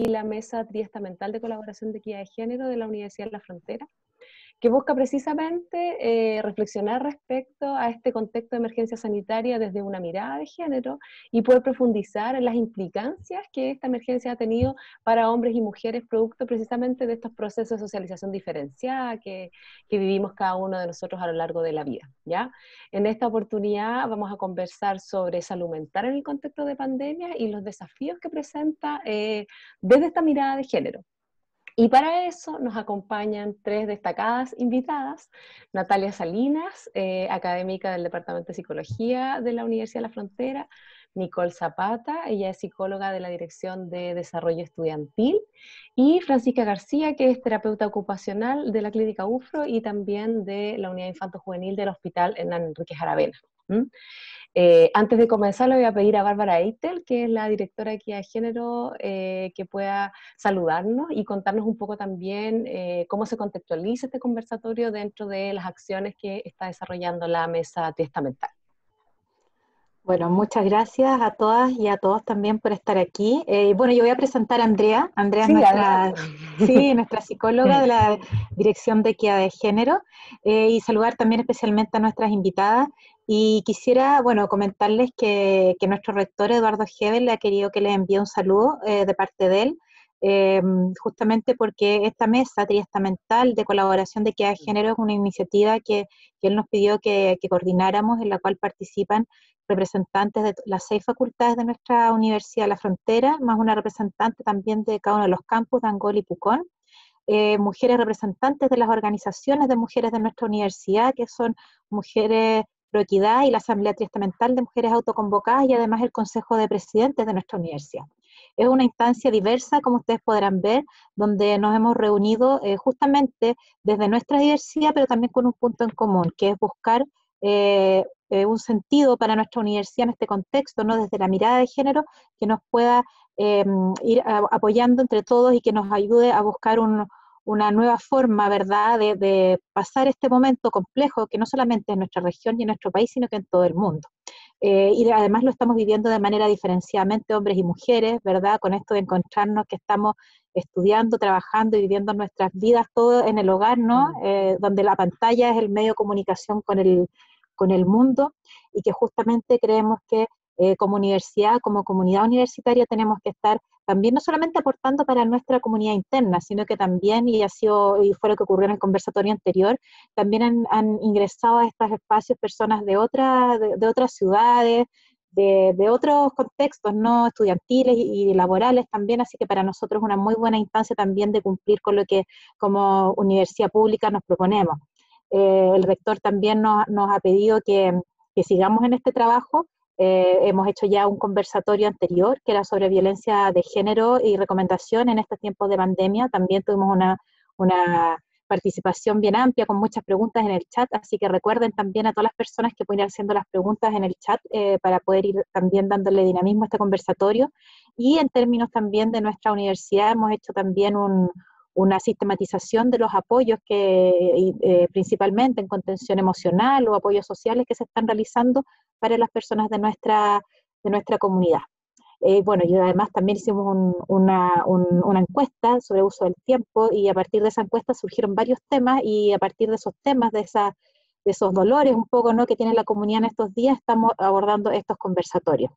la Mesa Triestamental de Colaboración de Equidad de Género de la Universidad de La Frontera, que busca precisamente reflexionar respecto a este contexto de emergencia sanitaria desde una mirada de género y poder profundizar en las implicancias que esta emergencia ha tenido para hombres y mujeres, producto precisamente de estos procesos de socialización diferenciada que vivimos cada uno de nosotros a lo largo de la vida, ¿ya? En esta oportunidad vamos a conversar sobre salud mental en el contexto de pandemia y los desafíos que presenta desde esta mirada de género. Y para eso nos acompañan tres destacadas invitadas: Natalia Salinas, académica del Departamento de Psicología de la Universidad de La Frontera; Nicole Zapata, ella es psicóloga de la Dirección de Desarrollo Estudiantil; y Francisca García, que es terapeuta ocupacional de la Clínica UFRO y también de la Unidad Infanto-Juvenil del Hospital Hernán Enríquez Aravena. Antes de comenzar, le voy a pedir a Bárbara Eitel, que es la directora de Equidad de Género, que pueda saludarnos y contarnos un poco también cómo se contextualiza este conversatorio dentro de las acciones que está desarrollando la Mesa Triestamental. Bueno, muchas gracias a todas y a todos también por estar aquí. Bueno, yo voy a presentar a Andrea. Andrea es nuestra psicóloga de la Dirección de Equidad de Género, y saludar también especialmente a nuestras invitadas. Y quisiera, bueno, comentarles que nuestro rector Eduardo Hebel le ha querido que les envíe un saludo de parte de él, justamente porque esta mesa triestamental de colaboración de equidad de género es una iniciativa que él nos pidió que coordináramos, en la cual participan representantes de las 6 facultades de nuestra Universidad de La Frontera, más una representante también de cada uno de los campus de Angol y Pucón, mujeres representantes de las organizaciones de mujeres de nuestra universidad, que son Mujeres Pro Equidad y la Asamblea Triestamental de Mujeres Autoconvocadas, y además el Consejo de Presidentes de nuestra universidad. Es una instancia diversa, como ustedes podrán ver, donde nos hemos reunido justamente desde nuestra diversidad, pero también con un punto en común, que es buscar un sentido para nuestra universidad en este contexto, ¿no? Desde la mirada de género, que nos pueda ir apoyando entre todos y que nos ayude a buscar una nueva forma, ¿verdad?, de pasar este momento complejo que no solamente en nuestra región y en nuestro país, sino que en todo el mundo. Y además lo estamos viviendo de manera diferenciadamente hombres y mujeres, ¿verdad?, con esto de encontrarnos que estamos estudiando, trabajando y viviendo nuestras vidas todo en el hogar, ¿no? Donde la pantalla es el medio de comunicación con el mundo, y que justamente creemos que como universidad, como comunidad universitaria, tenemos que estar también no solamente aportando para nuestra comunidad interna, sino que también, y fue lo que ocurrió en el conversatorio anterior, también han ingresado a estos espacios personas de otras ciudades, de otros contextos, no estudiantiles y laborales también, así que para nosotros es una muy buena instancia también de cumplir con lo que como universidad pública nos proponemos. El rector también nos ha pedido que sigamos en este trabajo. Hemos hecho ya un conversatorio anterior que era sobre violencia de género y recomendación en estos tiempos de pandemia. También tuvimos una participación bien amplia con muchas preguntas en el chat, así que recuerden también a todas las personas que pueden ir haciendo las preguntas en el chat para poder ir también dándole dinamismo a este conversatorio. Y en términos también de nuestra universidad hemos hecho también una sistematización de los apoyos que principalmente en contención emocional o apoyos sociales que se están realizando para las personas de nuestra comunidad. Bueno, y además también hicimos una encuesta sobre uso del tiempo, y a partir de esa encuesta surgieron varios temas, y a partir de esos temas, de esos dolores un poco, ¿no?, que tiene la comunidad en estos días, estamos abordando estos conversatorios.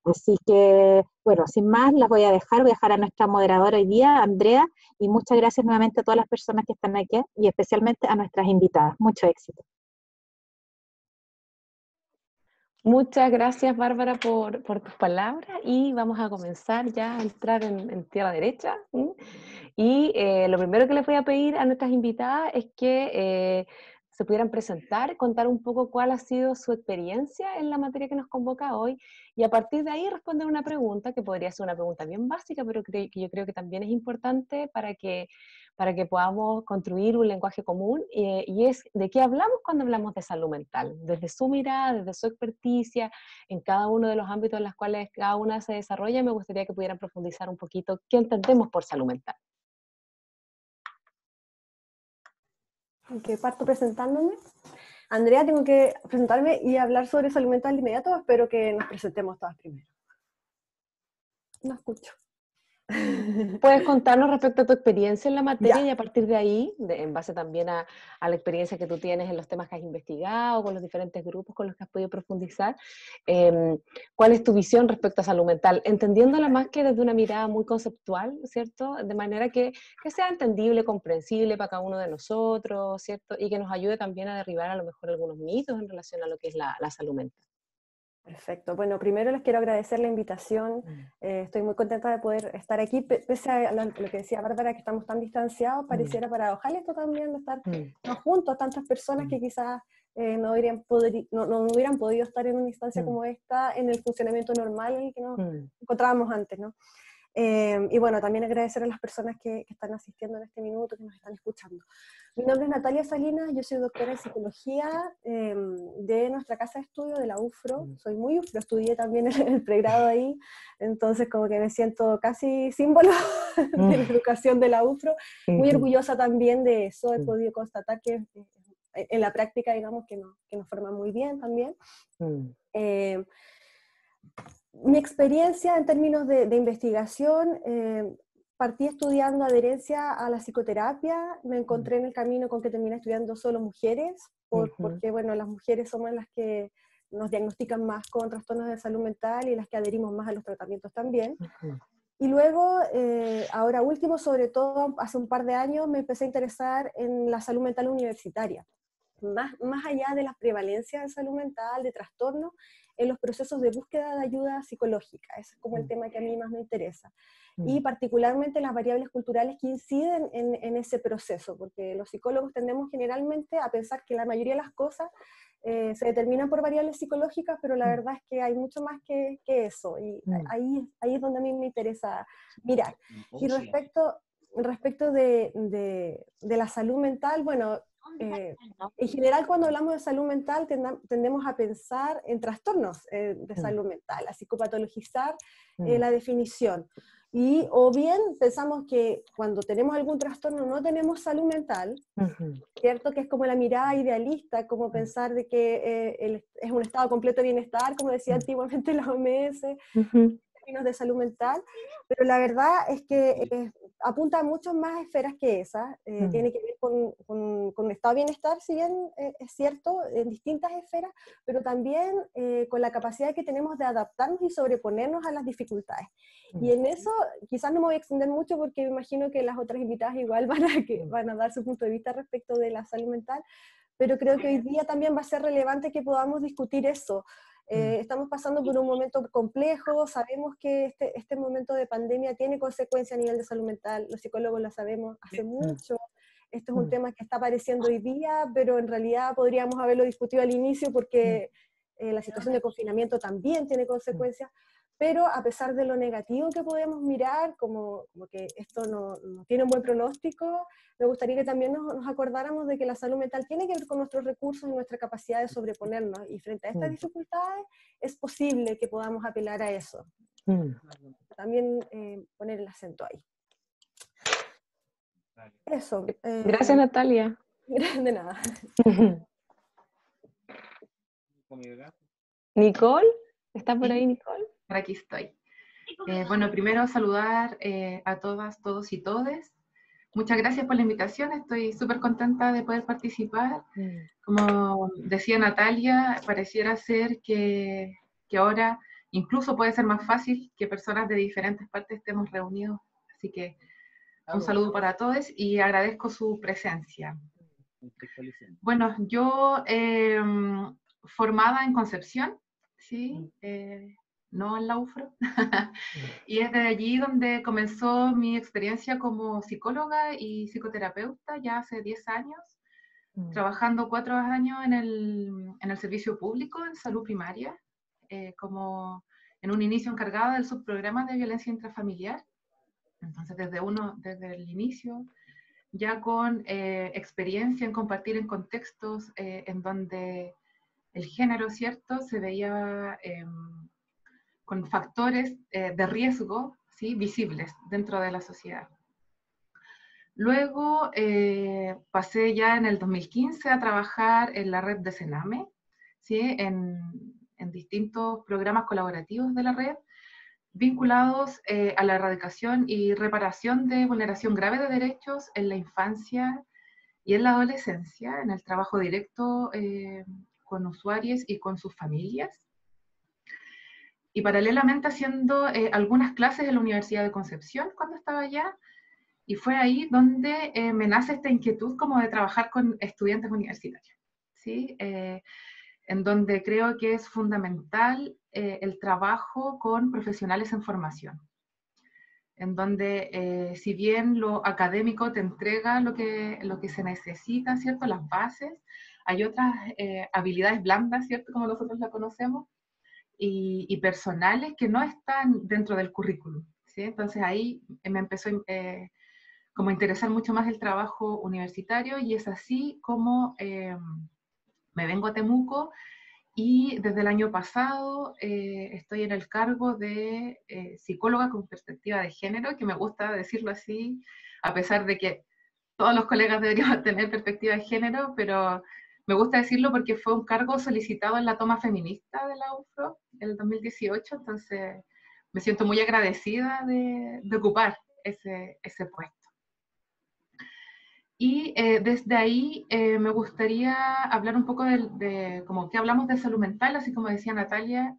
Así que, bueno, sin más, voy a dejar a nuestra moderadora hoy día, Andrea, y muchas gracias nuevamente a todas las personas que están aquí, y especialmente a nuestras invitadas. Mucho éxito. Muchas gracias, Bárbara, por tus palabras, y vamos a comenzar ya a entrar en tierra derecha. Y lo primero que les voy a pedir a nuestras invitadas es que se pudieran presentar, contar un poco cuál ha sido su experiencia en la materia que nos convoca hoy, y a partir de ahí responder una pregunta que podría ser una pregunta bien básica, pero que yo creo que también es importante para que podamos construir un lenguaje común, y es de qué hablamos cuando hablamos de salud mental, desde su mirada, desde su experticia, en cada uno de los ámbitos en los cuales cada una se desarrolla. Me gustaría que pudieran profundizar un poquito qué entendemos por salud mental. Que parto presentándome. Andrea, tengo que presentarme y hablar sobre salud mental de inmediato. Espero que nos presentemos todas primero. No escucho. ¿Puedes contarnos respecto a tu experiencia en la materia Ya. y a partir de ahí, en base también a la experiencia que tú tienes en los temas que has investigado, con los diferentes grupos con los que has podido profundizar, cuál es tu visión respecto a salud mental? Entendiéndola más que desde una mirada muy conceptual, ¿cierto? De manera que sea entendible, comprensible para cada uno de nosotros, ¿cierto? Y que nos ayude también a derribar a lo mejor algunos mitos en relación a lo que es la salud mental. Perfecto. Bueno, primero les quiero agradecer la invitación. Estoy muy contenta de poder estar aquí, pese a lo que decía Bárbara, que estamos tan distanciados, pareciera paradojal esto también, de estar juntos, tantas personas que quizás no hubieran podido estar en una instancia como esta, en el funcionamiento normal en el que nos encontrábamos antes, ¿no? Y bueno, también agradecer a las personas que están asistiendo en este minuto, que nos están escuchando. Mi nombre es Natalia Salinas, yo soy doctora en psicología de nuestra casa de estudio, de la UFRO. Soy muy UFRO, estudié también el pregrado ahí, entonces como que me siento casi símbolo de la educación de la UFRO. Muy orgullosa también de eso, he podido constatar que en la práctica, digamos, que nos forma muy bien también. Mi experiencia en términos de investigación, partí estudiando adherencia a la psicoterapia, me encontré en el camino con que terminé estudiando solo mujeres, porque bueno, las mujeres somos las que nos diagnostican más con trastornos de salud mental y las que adherimos más a los tratamientos también. Y luego, ahora último, sobre todo hace un par de años, me empecé a interesar en la salud mental universitaria. Más allá de la prevalencia de salud mental, de trastornos, en los procesos de búsqueda de ayuda psicológica. Ese es como el tema que a mí más me interesa. Y particularmente las variables culturales que inciden en ese proceso, porque los psicólogos tendemos generalmente a pensar que la mayoría de las cosas se determinan por variables psicológicas, pero la verdad es que hay mucho más que eso, y ahí es donde a mí me interesa mirar. Y respecto de la salud mental, bueno, en general cuando hablamos de salud mental tendemos a pensar en trastornos de salud mental, a psicopatologizar la definición. Y o bien pensamos que cuando tenemos algún trastorno no tenemos salud mental, ¿cierto? Que es como la mirada idealista, como pensar de que es un estado completo de bienestar, como decía antiguamente la OMS, en términos de salud mental, pero la verdad es que apunta a muchas más esferas que esas, tiene que ver con estado de bienestar, si bien es cierto, en distintas esferas, pero también con la capacidad que tenemos de adaptarnos y sobreponernos a las dificultades. Y en eso quizás no me voy a extender mucho porque me imagino que las otras invitadas igual van a dar su punto de vista respecto de la salud mental, pero creo que hoy día también va a ser relevante que podamos discutir eso. Estamos pasando por un momento complejo, sabemos que este momento de pandemia tiene consecuencias a nivel de salud mental, los psicólogos lo sabemos hace mucho, esto es un tema que está apareciendo hoy día, pero en realidad podríamos haberlo discutido al inicio porque la situación de confinamiento también tiene consecuencias, pero a pesar de lo negativo que podemos mirar, como que esto no tiene un buen pronóstico, me gustaría que también nos acordáramos de que la salud mental tiene que ver con nuestros recursos y nuestra capacidad de sobreponernos, y frente a estas dificultades es posible que podamos apelar a eso. También poner el acento ahí. Eso. Gracias, Natalia. De nada. Nicole, ¿está por ahí Nicole? Por aquí estoy. Bueno, primero saludar a todas, todos y todes. Muchas gracias por la invitación, estoy súper contenta de poder participar. Como decía Natalia, pareciera ser que ahora incluso puede ser más fácil que personas de diferentes partes estemos reunidos. Así que un saludo para todos y agradezco su presencia. Bueno, yo formada en Concepción, ¿sí? No en la UFRO, y es de allí donde comenzó mi experiencia como psicóloga y psicoterapeuta ya hace 10 años, trabajando 4 años en el servicio público en salud primaria, como en un inicio encargada del subprograma de violencia intrafamiliar. Entonces desde el inicio, ya con experiencia en compartir en contextos en donde el género, ¿cierto?, se veía con factores de riesgo, ¿sí?, visibles dentro de la sociedad. Luego pasé ya en el 2015 a trabajar en la red de Sename, ¿sí?, en distintos programas colaborativos de la red, vinculados a la erradicación y reparación de vulneración grave de derechos en la infancia y en la adolescencia, en el trabajo directo con usuarios y con sus familias. Y paralelamente haciendo algunas clases en la Universidad de Concepción cuando estaba allá, y fue ahí donde me nace esta inquietud como de trabajar con estudiantes universitarios, ¿sí? En donde creo que es fundamental el trabajo con profesionales en formación, en donde si bien lo académico te entrega lo que se necesita, ¿cierto? Las bases, hay otras habilidades blandas, ¿cierto? Como nosotros la conocemos, y personales que no están dentro del currículum, ¿sí? Entonces ahí me empezó como a interesar mucho más el trabajo universitario, y es así como me vengo a Temuco, y desde el año pasado estoy en el cargo de psicóloga con perspectiva de género, que me gusta decirlo así, a pesar de que todos los colegas deberían tener perspectiva de género, pero me gusta decirlo porque fue un cargo solicitado en la toma feminista de la UFRO en el 2018, entonces me siento muy agradecida de ocupar ese puesto. Y desde ahí me gustaría hablar un poco como que hablamos de salud mental, así como decía Natalia,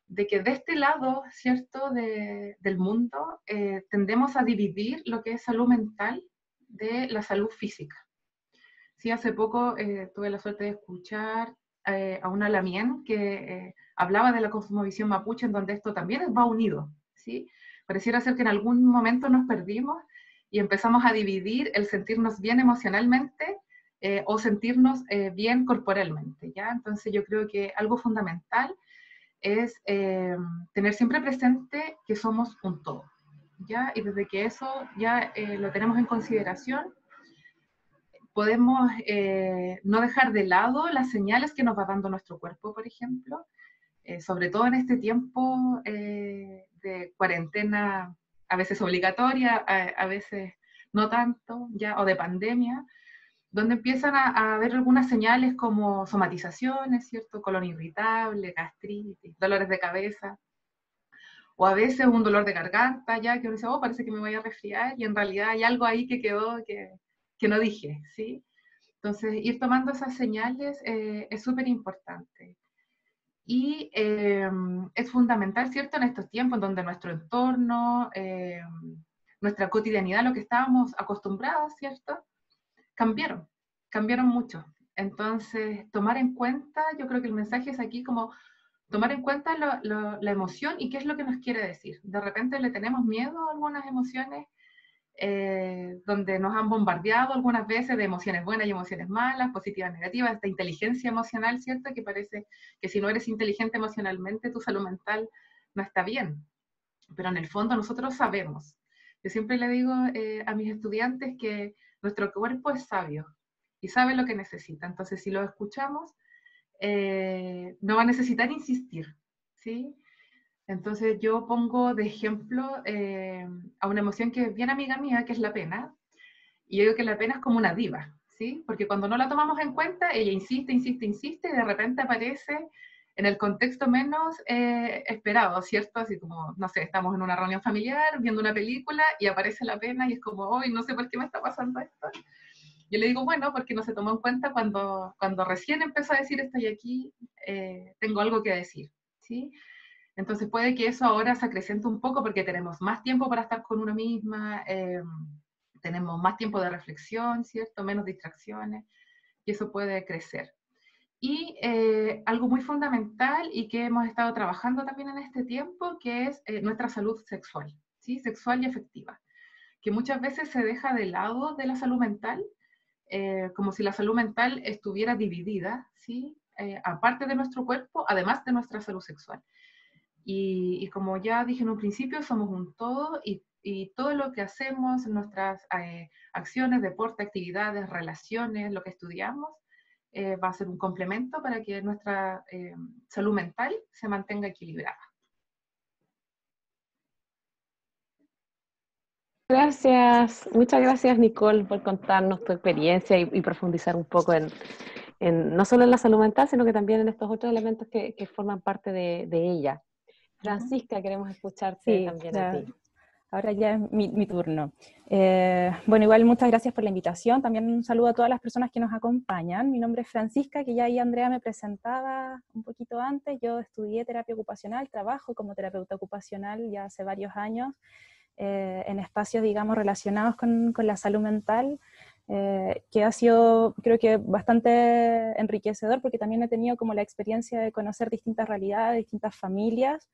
de que de este lado, ¿cierto?, del mundo, tendemos a dividir lo que es salud mental de la salud física. Sí, hace poco tuve la suerte de escuchar a una Lamien que hablaba de la cosmovisión mapuche, en donde esto también va unido, ¿sí? Pareciera ser que en algún momento nos perdimos y empezamos a dividir el sentirnos bien emocionalmente o sentirnos bien corporalmente, ¿ya? Entonces yo creo que algo fundamental es tener siempre presente que somos un todo, ¿ya? Y desde que eso ya lo tenemos en consideración, podemos no dejar de lado las señales que nos va dando nuestro cuerpo, por ejemplo, sobre todo en este tiempo de cuarentena, a veces obligatoria, a veces no tanto, ya, o de pandemia, donde empiezan a haber algunas señales como somatizaciones, ¿cierto? Colon irritable, gastritis, dolores de cabeza, o a veces un dolor de garganta, ya, que uno dice, oh, parece que me voy a resfriar, y en realidad hay algo ahí que quedó que no dije, ¿sí? Entonces, ir tomando esas señales es súper importante. Y es fundamental, ¿cierto?, en estos tiempos en donde nuestro entorno, nuestra cotidianidad, lo que estábamos acostumbrados, ¿cierto?, cambiaron mucho. Entonces, tomar en cuenta, yo creo que el mensaje es aquí como tomar en cuenta la emoción y qué es lo que nos quiere decir. De repente le tenemos miedo a algunas emociones, donde nos han bombardeado algunas veces de emociones buenas y emociones malas, positivas, negativas, esta inteligencia emocional, ¿cierto? Que parece que si no eres inteligente emocionalmente, tu salud mental no está bien. Pero en el fondo nosotros sabemos. Yo siempre le digo a mis estudiantes que nuestro cuerpo es sabio y sabe lo que necesita. Entonces, si lo escuchamos, no va a necesitar insistir, ¿sí? Entonces yo pongo de ejemplo a una emoción que es bien amiga mía, que es la pena, y yo digo que la pena es como una diva, ¿sí? Porque cuando no la tomamos en cuenta, ella insiste, insiste, insiste, y de repente aparece en el contexto menos esperado, ¿cierto? Así como, no sé, estamos en una reunión familiar, viendo una película, y aparece la pena, y es como, hoy no sé por qué me está pasando esto. Yo le digo, bueno, porque no se tomó en cuenta cuando recién empezó a decir estoy aquí, tengo algo que decir, ¿sí? Entonces puede que eso ahora se acreciente un poco porque tenemos más tiempo para estar con uno misma, tenemos más tiempo de reflexión, ¿cierto? Menos distracciones, y eso puede crecer. Y algo muy fundamental y que hemos estado trabajando también en este tiempo, que es nuestra salud sexual, ¿sí? Sexual y afectiva, que muchas veces se deja de lado de la salud mental, como si la salud mental estuviera dividida, ¿sí? Aparte de nuestro cuerpo, además de nuestra salud sexual. Y como ya dije en un principio, somos un todo, y todo lo que hacemos, nuestras acciones, deporte, actividades, relaciones, lo que estudiamos, va a ser un complemento para que nuestra salud mental se mantenga equilibrada. Gracias, muchas gracias Nicole por contarnos tu experiencia y profundizar un poco no solo en la salud mental, sino que también en estos otros elementos que forman parte de ella. Francisca, queremos escucharte también a ti. Ahora ya es mi turno. Bueno, igual muchas gracias por la invitación. También un saludo a todas las personas que nos acompañan. Mi nombre es Francisca, que ya ahí Andrea me presentaba un poquito antes. Yo estudié terapia ocupacional, trabajo como terapeuta ocupacional ya hace varios años, en espacios, digamos, relacionados con la salud mental, que ha sido, creo que, bastante enriquecedor, porque también he tenido como la experiencia de conocer distintas realidades, distintas familias,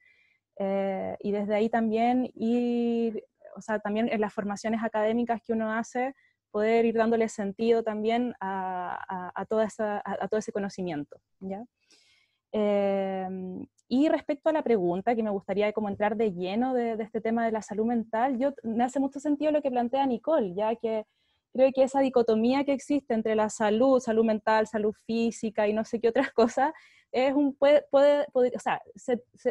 y desde ahí también ir, o sea, también en las formaciones académicas que uno hace, poder ir dándole sentido también a todo ese conocimiento, ¿ya? Y respecto a la pregunta, que me gustaría como entrar de lleno de este tema de la salud mental, me hace mucho sentido lo que plantea Nicole, ya que creo que esa dicotomía que existe entre la salud mental, salud física y no sé qué otras cosas, es o sea,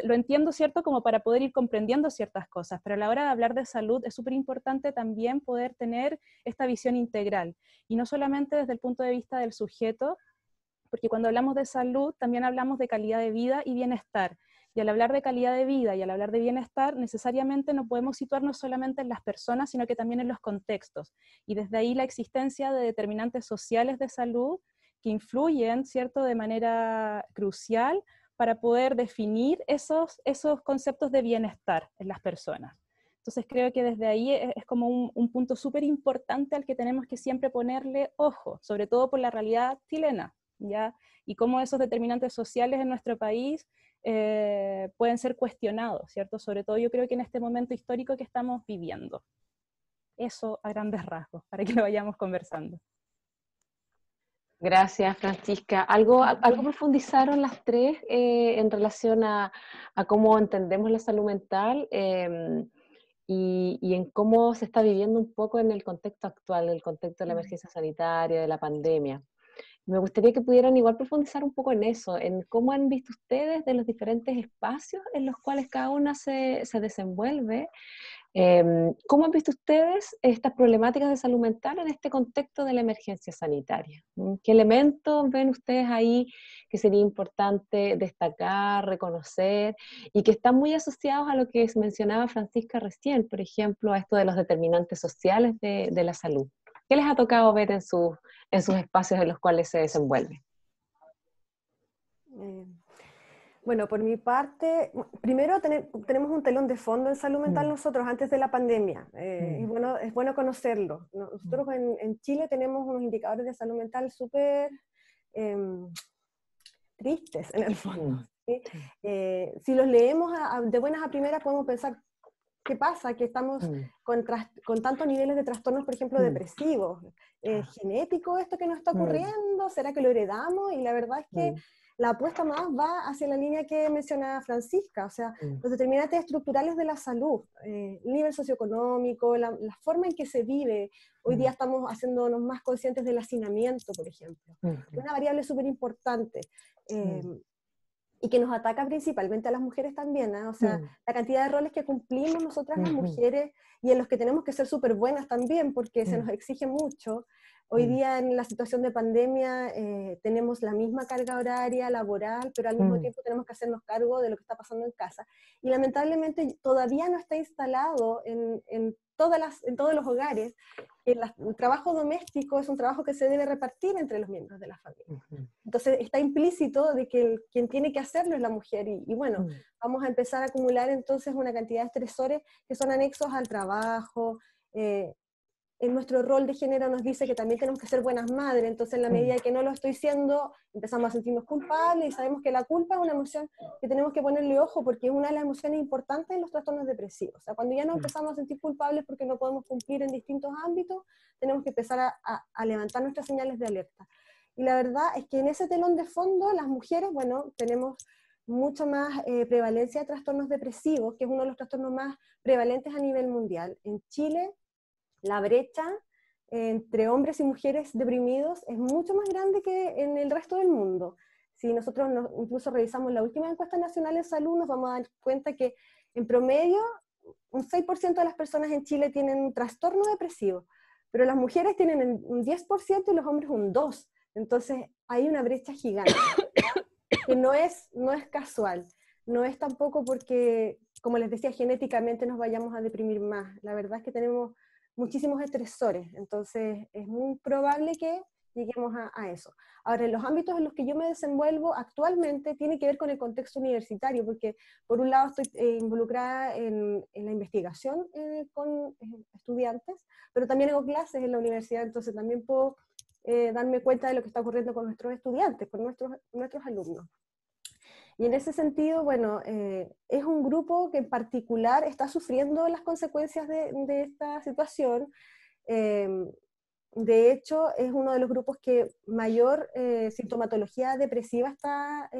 lo entiendo, ¿cierto?, como para poder ir comprendiendo ciertas cosas, pero a la hora de hablar de salud es súper importante también poder tener esta visión integral, y no solamente desde el punto de vista del sujeto, porque cuando hablamos de salud también hablamos de calidad de vida y bienestar. Y al hablar de calidad de vida y al hablar de bienestar, necesariamente no podemos situarnos solamente en las personas, sino que también en los contextos. Y desde ahí la existencia de determinantes sociales de salud que influyen, ¿cierto?, de manera crucial para poder definir esos conceptos de bienestar en las personas. Entonces creo que desde ahí es como un punto súper importante al que tenemos que siempre ponerle ojo, sobre todo por la realidad chilena, ¿ya? Y cómo esos determinantes sociales en nuestro país pueden ser cuestionados, ¿cierto? Sobre todo yo creo que en este momento histórico que estamos viviendo. Eso a grandes rasgos, para que lo vayamos conversando. Gracias, Francisca. ¿Algo profundizaron las tres en relación a cómo entendemos la salud mental y en cómo se está viviendo un poco en el contexto actual, el contexto de la emergencia sanitaria, de la pandemia? Me gustaría que pudieran igual profundizar un poco en eso, en cómo han visto ustedes de los diferentes espacios en los cuales cada una se desenvuelve. ¿Cómo han visto ustedes estas problemáticas de salud mental en este contexto de la emergencia sanitaria? ¿Qué elementos ven ustedes ahí que sería importante destacar, reconocer y que están muy asociados a lo que mencionaba Francisca recién, por ejemplo, a esto de los determinantes sociales de la salud? ¿Qué les ha tocado ver en sus espacios en los cuales se desenvuelven? Bueno, por mi parte, primero tenemos un telón de fondo en salud mental nosotros antes de la pandemia. Es bueno conocerlo. Nosotros en Chile tenemos unos indicadores de salud mental súper tristes en el fondo. ¿Sí? Si los leemos de buenas a primeras podemos pensar, ¿qué pasa? Que estamos con tantos niveles de trastornos, por ejemplo, depresivos. ¿Es genético esto que nos está ocurriendo? ¿Será que lo heredamos? Y la verdad es que la apuesta más va hacia la línea que mencionaba Francisca, o sea, los determinantes estructurales de la salud, el nivel socioeconómico, la forma en que se vive. Hoy día estamos haciéndonos más conscientes del hacinamiento, por ejemplo. Una variable súper importante. Y que nos ataca principalmente a las mujeres también, ¿eh? O sea, la cantidad de roles que cumplimos nosotras las mujeres y en los que tenemos que ser súper buenas también, porque se nos exige mucho. Hoy día en la situación de pandemia tenemos la misma carga horaria, laboral, pero al mismo tiempo tenemos que hacernos cargo de lo que está pasando en casa. Y lamentablemente todavía no está instalado en todos los hogares. El trabajo doméstico es un trabajo que se debe repartir entre los miembros de la familia. Entonces está implícito de que quien tiene que hacerlo es la mujer. Y bueno, vamos a empezar a acumular entonces una cantidad de estresores que son anexos al trabajo. En nuestro rol de género nos dice que también tenemos que ser buenas madres, entonces en la medida que no lo estoy siendo, empezamos a sentirnos culpables y sabemos que la culpa es una emoción que tenemos que ponerle ojo porque es una de las emociones importantes en los trastornos depresivos. O sea, cuando ya nos empezamos a sentir culpables porque no podemos cumplir en distintos ámbitos, tenemos que empezar a levantar nuestras señales de alerta. Y la verdad es que en ese telón de fondo, las mujeres, bueno, tenemos mucho más prevalencia de trastornos depresivos, que es uno de los trastornos más prevalentes a nivel mundial. En Chile, la brecha entre hombres y mujeres deprimidos es mucho más grande que en el resto del mundo. Si nosotros incluso revisamos la última encuesta nacional de salud, nos vamos a dar cuenta que en promedio un 6% de las personas en Chile tienen un trastorno depresivo, pero las mujeres tienen un 10% y los hombres un 2%. Entonces hay una brecha gigante, que no es casual. no es tampoco porque, como les decía, genéticamente nos vayamos a deprimir más. La verdad es que tenemos muchísimos estresores, entonces es muy probable que lleguemos a eso. Ahora, en los ámbitos en los que yo me desenvuelvo actualmente tiene que ver con el contexto universitario, porque por un lado estoy involucrada en la investigación con estudiantes, pero también hago clases en la universidad, entonces también puedo darme cuenta de lo que está ocurriendo con nuestros estudiantes, con nuestros alumnos. Y en ese sentido, bueno, es un grupo que en particular está sufriendo las consecuencias de esta situación. De hecho, es uno de los grupos que mayor sintomatología depresiva está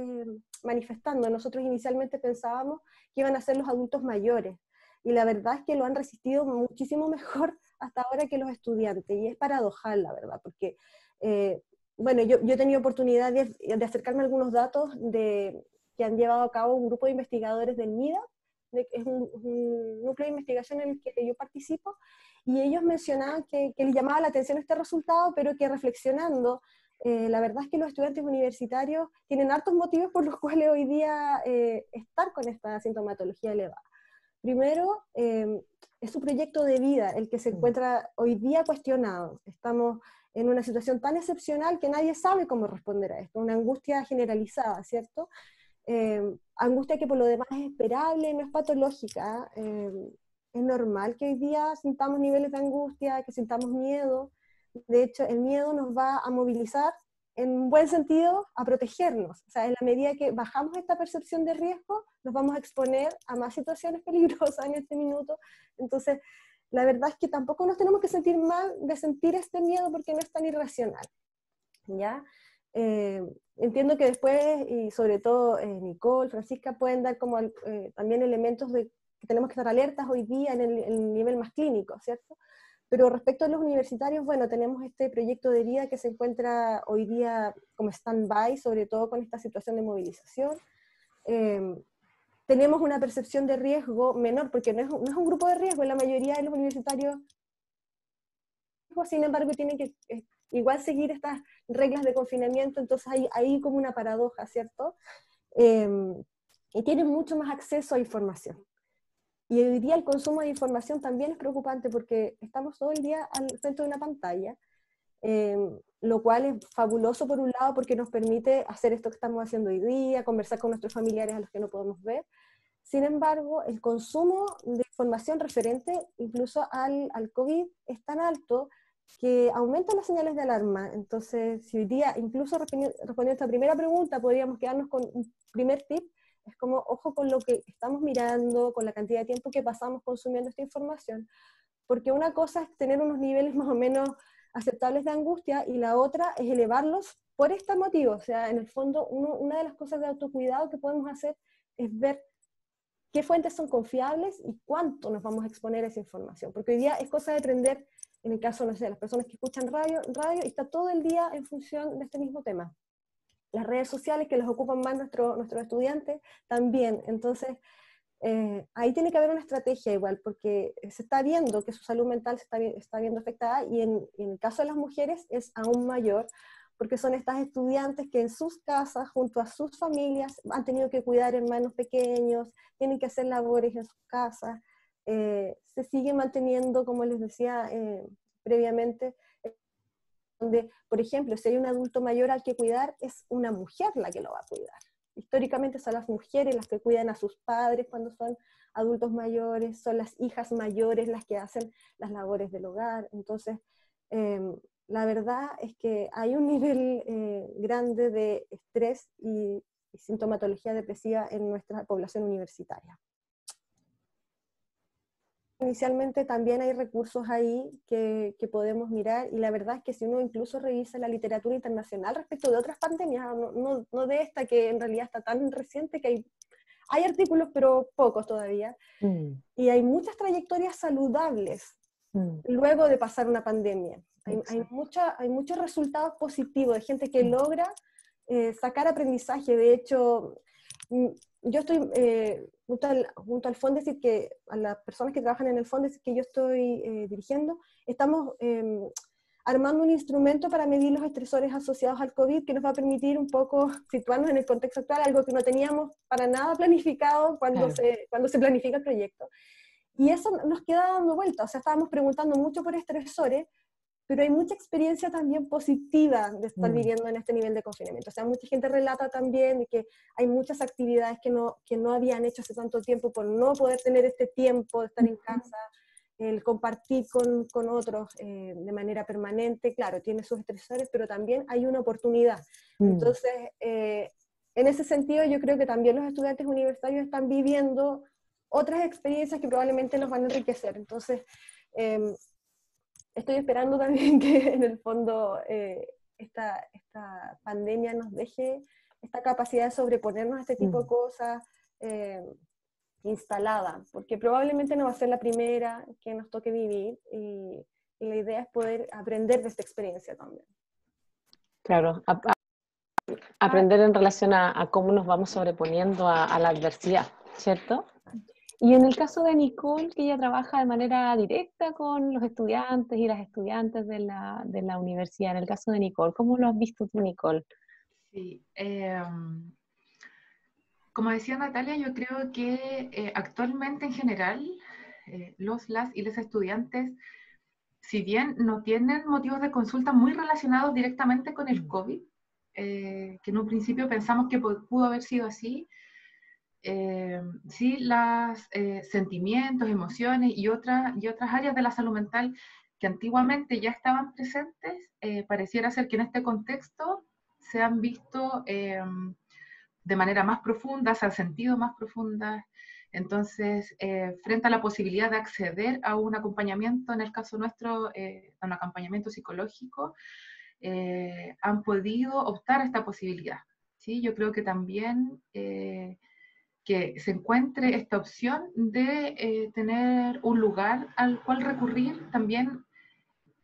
manifestando. Nosotros inicialmente pensábamos que iban a ser los adultos mayores, y la verdad es que lo han resistido muchísimo mejor hasta ahora que los estudiantes, y es paradojal, la verdad, porque, bueno, yo he tenido oportunidad de acercarme a algunos datos que han llevado a cabo un grupo de investigadores del MIDA, es un núcleo de investigación en el que yo participo, y ellos mencionaban que les llamaba la atención este resultado, pero que reflexionando, la verdad es que los estudiantes universitarios tienen hartos motivos por los cuales hoy día estar con esta sintomatología elevada. Primero, es su proyecto de vida el que se encuentra hoy día cuestionado. Estamos en una situación tan excepcional que nadie sabe cómo responder a esto, una angustia generalizada, ¿cierto? Angustia que por lo demás es esperable, no es patológica. Es normal que hoy día sintamos niveles de angustia, que sintamos miedo. De hecho, el miedo nos va a movilizar, en buen sentido, a protegernos. O sea, en la medida que bajamos esta percepción de riesgo, nos vamos a exponer a más situaciones peligrosas en este minuto. Entonces, la verdad es que tampoco nos tenemos que sentir mal de sentir este miedo porque no es tan irracional, ¿ya? Entiendo que después, y sobre todo Nicole, Francisca, pueden dar como también elementos de que tenemos que estar alertas hoy día en el nivel más clínico, ¿cierto? Pero respecto a los universitarios, bueno, tenemos este proyecto de vida que se encuentra hoy día como stand-by, sobre todo con esta situación de movilización. Tenemos una percepción de riesgo menor, porque no es un grupo de riesgo, la mayoría de los universitarios, sin embargo, tienen que igual seguir estas reglas de confinamiento, entonces hay como una paradoja, ¿cierto? Y tienen mucho más acceso a información. Y hoy día el consumo de información también es preocupante porque estamos todo el día al frente de una pantalla, lo cual es fabuloso por un lado porque nos permite hacer esto que estamos haciendo hoy día, conversar con nuestros familiares a los que no podemos ver. Sin embargo, el consumo de información referente incluso al COVID es tan alto que aumenta las señales de alarma. Entonces, si hoy día, incluso respondiendo a esta primera pregunta, podríamos quedarnos con un primer tip, es como, ojo con lo que estamos mirando, con la cantidad de tiempo que pasamos consumiendo esta información, porque una cosa es tener unos niveles más o menos aceptables de angustia, y la otra es elevarlos por este motivo. O sea, en el fondo, una de las cosas de autocuidado que podemos hacer es ver qué fuentes son confiables y cuánto nos vamos a exponer a esa información, porque hoy día es cosa de prender, en el caso, no sé, de las personas que escuchan radio, y está todo el día en función de este mismo tema. Las redes sociales que los ocupan más nuestros estudiantes también. Entonces, ahí tiene que haber una estrategia igual, porque se está viendo que su salud mental se está viendo afectada, y en el caso de las mujeres es aún mayor, porque son estas estudiantes que en sus casas, junto a sus familias, han tenido que cuidar hermanos pequeños, tienen que hacer labores en sus casas, se sigue manteniendo, como les decía previamente, donde, por ejemplo, si hay un adulto mayor al que cuidar, es una mujer la que lo va a cuidar. Históricamente son las mujeres las que cuidan a sus padres cuando son adultos mayores, son las hijas mayores las que hacen las labores del hogar. Entonces, la verdad es que hay un nivel grande de estrés y sintomatología depresiva en nuestra población universitaria. Inicialmente también hay recursos ahí que podemos mirar, y la verdad es que si uno incluso revisa la literatura internacional respecto de otras pandemias, no de esta que en realidad está tan reciente, que hay artículos pero pocos todavía, y hay muchas trayectorias saludables luego de pasar una pandemia. Hay muchos resultados positivos de gente que logra sacar aprendizaje. De hecho, yo estoy junto al Fondesit, a las personas que trabajan en el Fondesit que yo estoy dirigiendo, estamos armando un instrumento para medir los estresores asociados al COVID que nos va a permitir un poco situarnos en el contexto actual, algo que no teníamos para nada planificado cuando se planifica el proyecto. Y eso nos queda dando vuelta, o sea, estábamos preguntando mucho por estresores, pero hay mucha experiencia también positiva de estar viviendo en este nivel de confinamiento. O sea, mucha gente relata también de que hay muchas actividades que no habían hecho hace tanto tiempo por no poder tener este tiempo de estar en casa, el compartir con otros de manera permanente. Claro, tiene sus estresores, pero también hay una oportunidad. Entonces, en ese sentido, yo creo que también los estudiantes universitarios están viviendo otras experiencias que probablemente los van a enriquecer. Entonces, estoy esperando también que en el fondo esta pandemia nos deje esta capacidad de sobreponernos a este tipo de cosas instalada, porque probablemente no va a ser la primera que nos toque vivir, y la idea es poder aprender de esta experiencia también. Claro, aprender en relación a cómo nos vamos sobreponiendo a la adversidad, ¿cierto? Y en el caso de Nicole, que ella trabaja de manera directa con los estudiantes y las estudiantes de la universidad, en el caso de Nicole, ¿cómo lo has visto tú, Nicole? Sí, como decía Natalia, yo creo que actualmente en general las y los estudiantes, si bien no tienen motivos de consulta muy relacionados directamente con el COVID, que en un principio pensamos que pudo haber sido así, sí los sentimientos, emociones y otras áreas de la salud mental que antiguamente ya estaban presentes, pareciera ser que en este contexto se han visto de manera más profunda, se han sentido más profundas. Entonces, frente a la posibilidad de acceder a un acompañamiento, en el caso nuestro, a un acompañamiento psicológico, han podido optar a esta posibilidad. ¿Sí? Yo creo que también que se encuentre esta opción de tener un lugar al cual recurrir también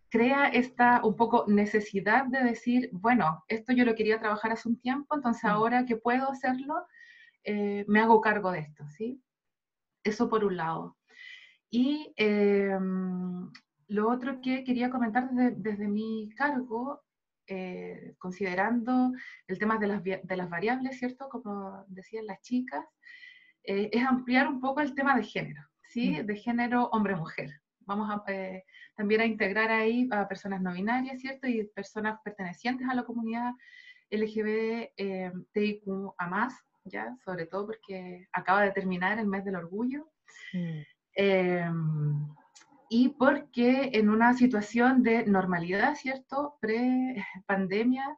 crea esta un poco necesidad de decir, bueno, esto yo lo quería trabajar hace un tiempo, entonces ahora que puedo hacerlo, me hago cargo de esto, ¿sí? Eso por un lado. Y lo otro que quería comentar desde mi cargo, considerando el tema de las variables, ¿cierto? Como decían las chicas, es ampliar un poco el tema de género, ¿sí? De género hombre-mujer. Vamos también a integrar ahí a personas no binarias, ¿cierto? Y personas pertenecientes a la comunidad LGBTIQA+, ¿ya? Sobre todo porque acaba de terminar el mes del orgullo. Y porque en una situación de normalidad, ¿cierto? Pre-pandemia,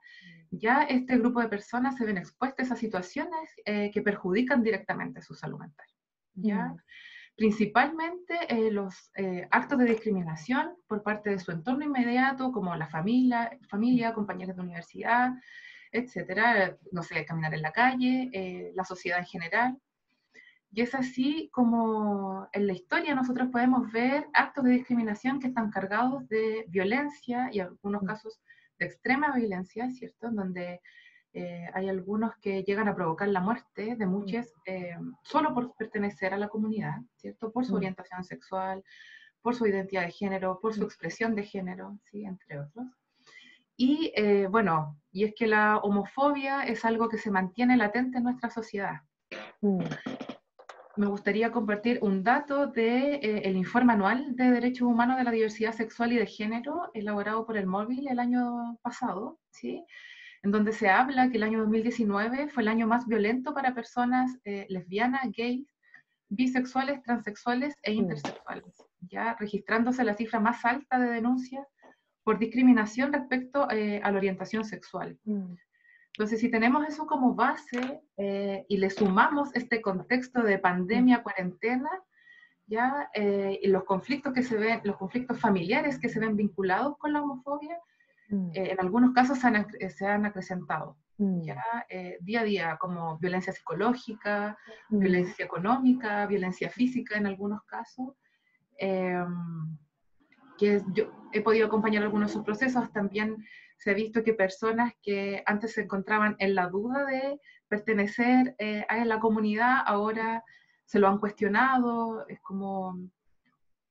ya este grupo de personas se ven expuestas a situaciones que perjudican directamente su salud mental, ¿ya? Principalmente los actos de discriminación por parte de su entorno inmediato, como la familia, compañeros de universidad, etcétera, no sé, caminar en la calle, la sociedad en general. Y es así como en la historia nosotros podemos ver actos de discriminación que están cargados de violencia y en algunos casos de extrema violencia, ¿cierto? En donde hay algunos que llegan a provocar la muerte de muchos solo por pertenecer a la comunidad, ¿cierto? Por su orientación sexual, por su identidad de género, por su expresión de género, ¿sí? Entre otros. Y bueno, y es que la homofobia es algo que se mantiene latente en nuestra sociedad. Me gustaría compartir un dato del informe anual de derechos humanos de la diversidad sexual y de género elaborado por el Móvil el año pasado, ¿sí? En donde se habla que el año 2019 fue el año más violento para personas lesbianas, gays, bisexuales, transexuales e intersexuales, ya registrándose la cifra más alta de denuncias por discriminación respecto a la orientación sexual. Entonces, si tenemos eso como base y le sumamos este contexto de pandemia, cuarentena, ya y los conflictos que se ven, los conflictos familiares que se ven vinculados con la homofobia, en algunos casos se han acrecentado ya día a día, como violencia psicológica, violencia económica, violencia física en algunos casos. Que yo he podido acompañar algunos de esos procesos, también se ha visto que personas que antes se encontraban en la duda de pertenecer a la comunidad, ahora se lo han cuestionado, es como,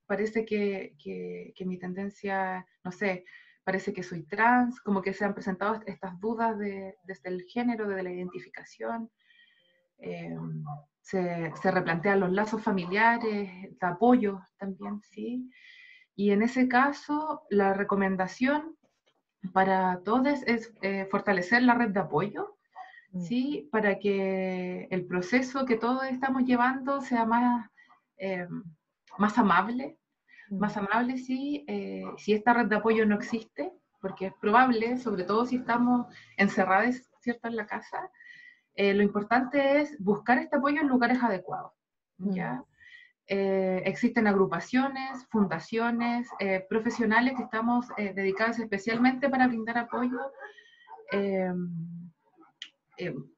parece que mi tendencia, no sé, parece que soy trans, como que se han presentado estas dudas desde el género, desde la identificación. Se replantean los lazos familiares, el apoyo también, ¿sí? Y en ese caso, la recomendación para todos es fortalecer la red de apoyo, ¿sí? Para que el proceso que todos estamos llevando sea más amable, ¿sí? Si esta red de apoyo no existe, porque es probable, sobre todo si estamos encerrados, ¿cierto?, en la casa, lo importante es buscar este apoyo en lugares adecuados, ¿ya? Existen agrupaciones, fundaciones, profesionales que estamos dedicados especialmente para brindar apoyo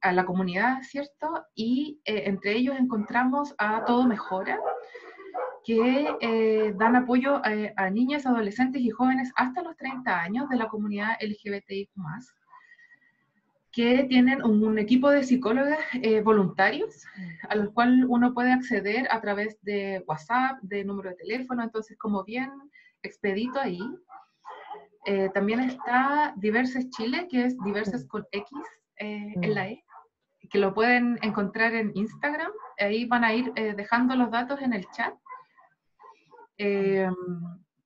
a la comunidad, ¿cierto? Y entre ellos encontramos a Todo Mejora, que dan apoyo a niñas, adolescentes y jóvenes hasta los 30 años de la comunidad LGBTIQ+, que tienen un equipo de psicólogas voluntarios a los cuales uno puede acceder a través de WhatsApp, de número de teléfono, entonces como bien expedito ahí. También está Diverses Chile, que es Diverses con X en la E, que lo pueden encontrar en Instagram, ahí van a ir dejando los datos en el chat.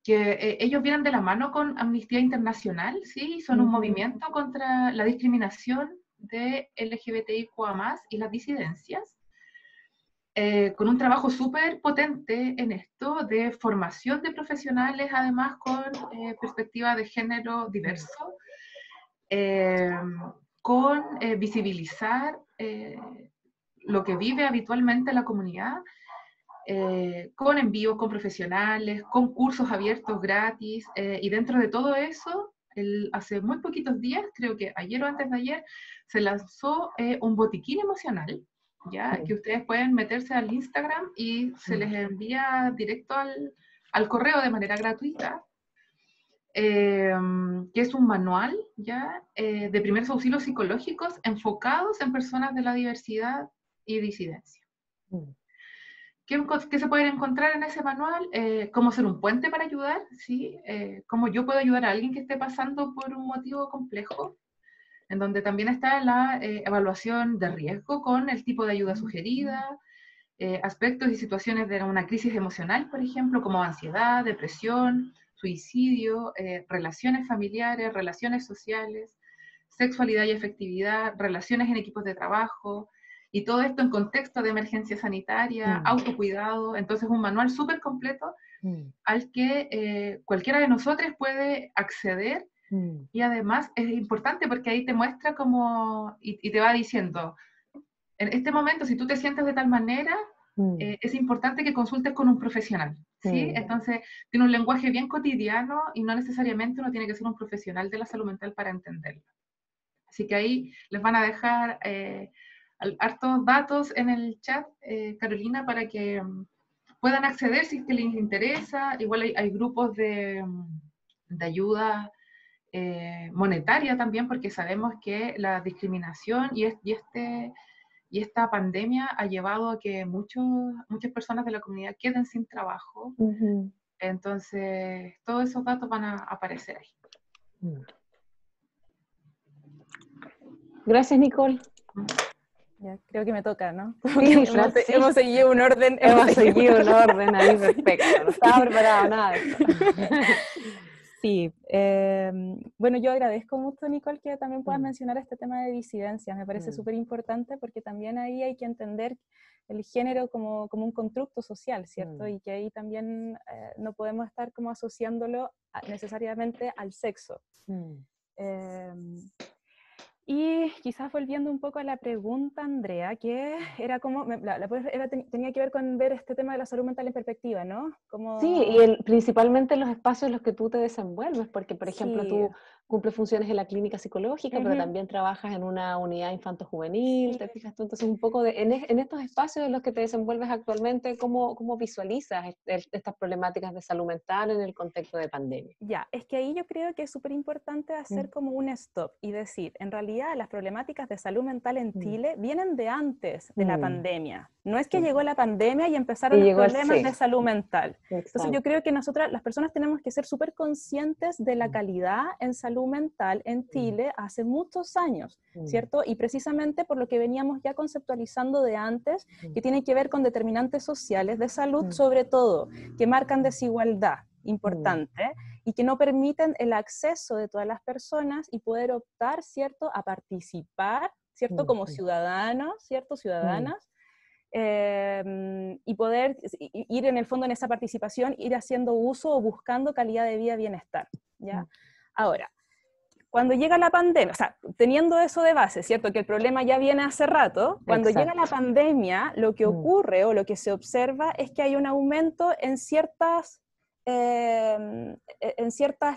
Que ellos vienen de la mano con Amnistía Internacional, ¿sí? Son un movimiento contra la discriminación de LGBTIQA+, y las disidencias, con un trabajo súper potente en esto, de formación de profesionales, además con perspectiva de género diverso, con visibilizar lo que vive habitualmente la comunidad, con envíos con profesionales, con cursos abiertos gratis, y dentro de todo eso, hace muy poquitos días, creo que ayer o antes de ayer, se lanzó un botiquín emocional, ¿ya? Que ustedes pueden meterse al Instagram y se les envía directo al correo de manera gratuita, que es un manual, ¿ya? De primeros auxilios psicológicos enfocados en personas de la diversidad y disidencia. ¿Qué se pueden encontrar en ese manual? Cómo ser un puente para ayudar, ¿sí? Cómo yo puedo ayudar a alguien que esté pasando por un motivo complejo, en donde también está la evaluación de riesgo con el tipo de ayuda sugerida, aspectos y situaciones de una crisis emocional, por ejemplo, como ansiedad, depresión, suicidio, relaciones familiares, relaciones sociales, sexualidad y afectividad, relaciones en equipos de trabajo, y todo esto en contexto de emergencia sanitaria, autocuidado. Entonces un manual súper completo al que cualquiera de nosotros puede acceder, y además es importante porque ahí te muestra cómo, y te va diciendo, en este momento si tú te sientes de tal manera, es importante que consultes con un profesional, ¿sí? Entonces tiene un lenguaje bien cotidiano y no necesariamente uno tiene que ser un profesional de la salud mental para entenderlo. Así que ahí les van a dejar hartos datos en el chat, Carolina, para que puedan acceder si es que les interesa. Igual hay grupos de ayuda monetaria también, porque sabemos que la discriminación y esta pandemia ha llevado a que muchas personas de la comunidad queden sin trabajo. Entonces, todos esos datos van a aparecer ahí. Gracias, Nicole. Ya, creo que me toca, ¿no? Sí, hemos seguido un orden. Hemos seguido un orden ahí perfecto. No estaba preparado nada de esto. Sí, bueno, yo agradezco mucho, Nicole, que también puedas mencionar este tema de disidencias. Me parece súper importante porque también ahí hay que entender el género como un constructo social, ¿cierto? Y que ahí también no podemos estar como asociándolo necesariamente al sexo. Y quizás volviendo un poco a la pregunta, Andrea, que era como, tenía que ver con ver este tema de la salud mental en perspectiva, ¿no? Como... Sí, y principalmente los espacios en los que tú te desenvuelves, porque por ejemplo tú cumples funciones en la clínica psicológica, pero también trabajas en una unidad infanto-juvenil, ¿te fijas tú? Entonces un poco en estos espacios en los que te desenvuelves actualmente, ¿cómo visualizas estas problemáticas de salud mental en el contexto de pandemia? Ya, es que ahí yo creo que es súper importante hacer como un stop y decir, en realidad realidad las problemáticas de salud mental en Chile vienen de antes de la pandemia. No es que llegó la pandemia y empezaron los problemas de salud mental. Entonces yo creo que nosotras, las personas, tenemos que ser súper conscientes de la calidad en salud mental en Chile hace muchos años, ¿cierto? Y precisamente por lo que veníamos ya conceptualizando de antes, que tiene que ver con determinantes sociales de salud, sobre todo, que marcan desigualdad importante y que no permiten el acceso de todas las personas y poder optar, ¿cierto?, a participar, ¿cierto?, como ciudadanos, ¿cierto?, ciudadanas, y poder ir en el fondo en esa participación, ir haciendo uso o buscando calidad de vida, bienestar, ¿ya? Ahora, cuando llega la pandemia, o sea, teniendo eso de base, ¿cierto?, que el problema ya viene hace rato, cuando llega la pandemia, lo que ocurre o lo que se observa es que hay un aumento en ciertas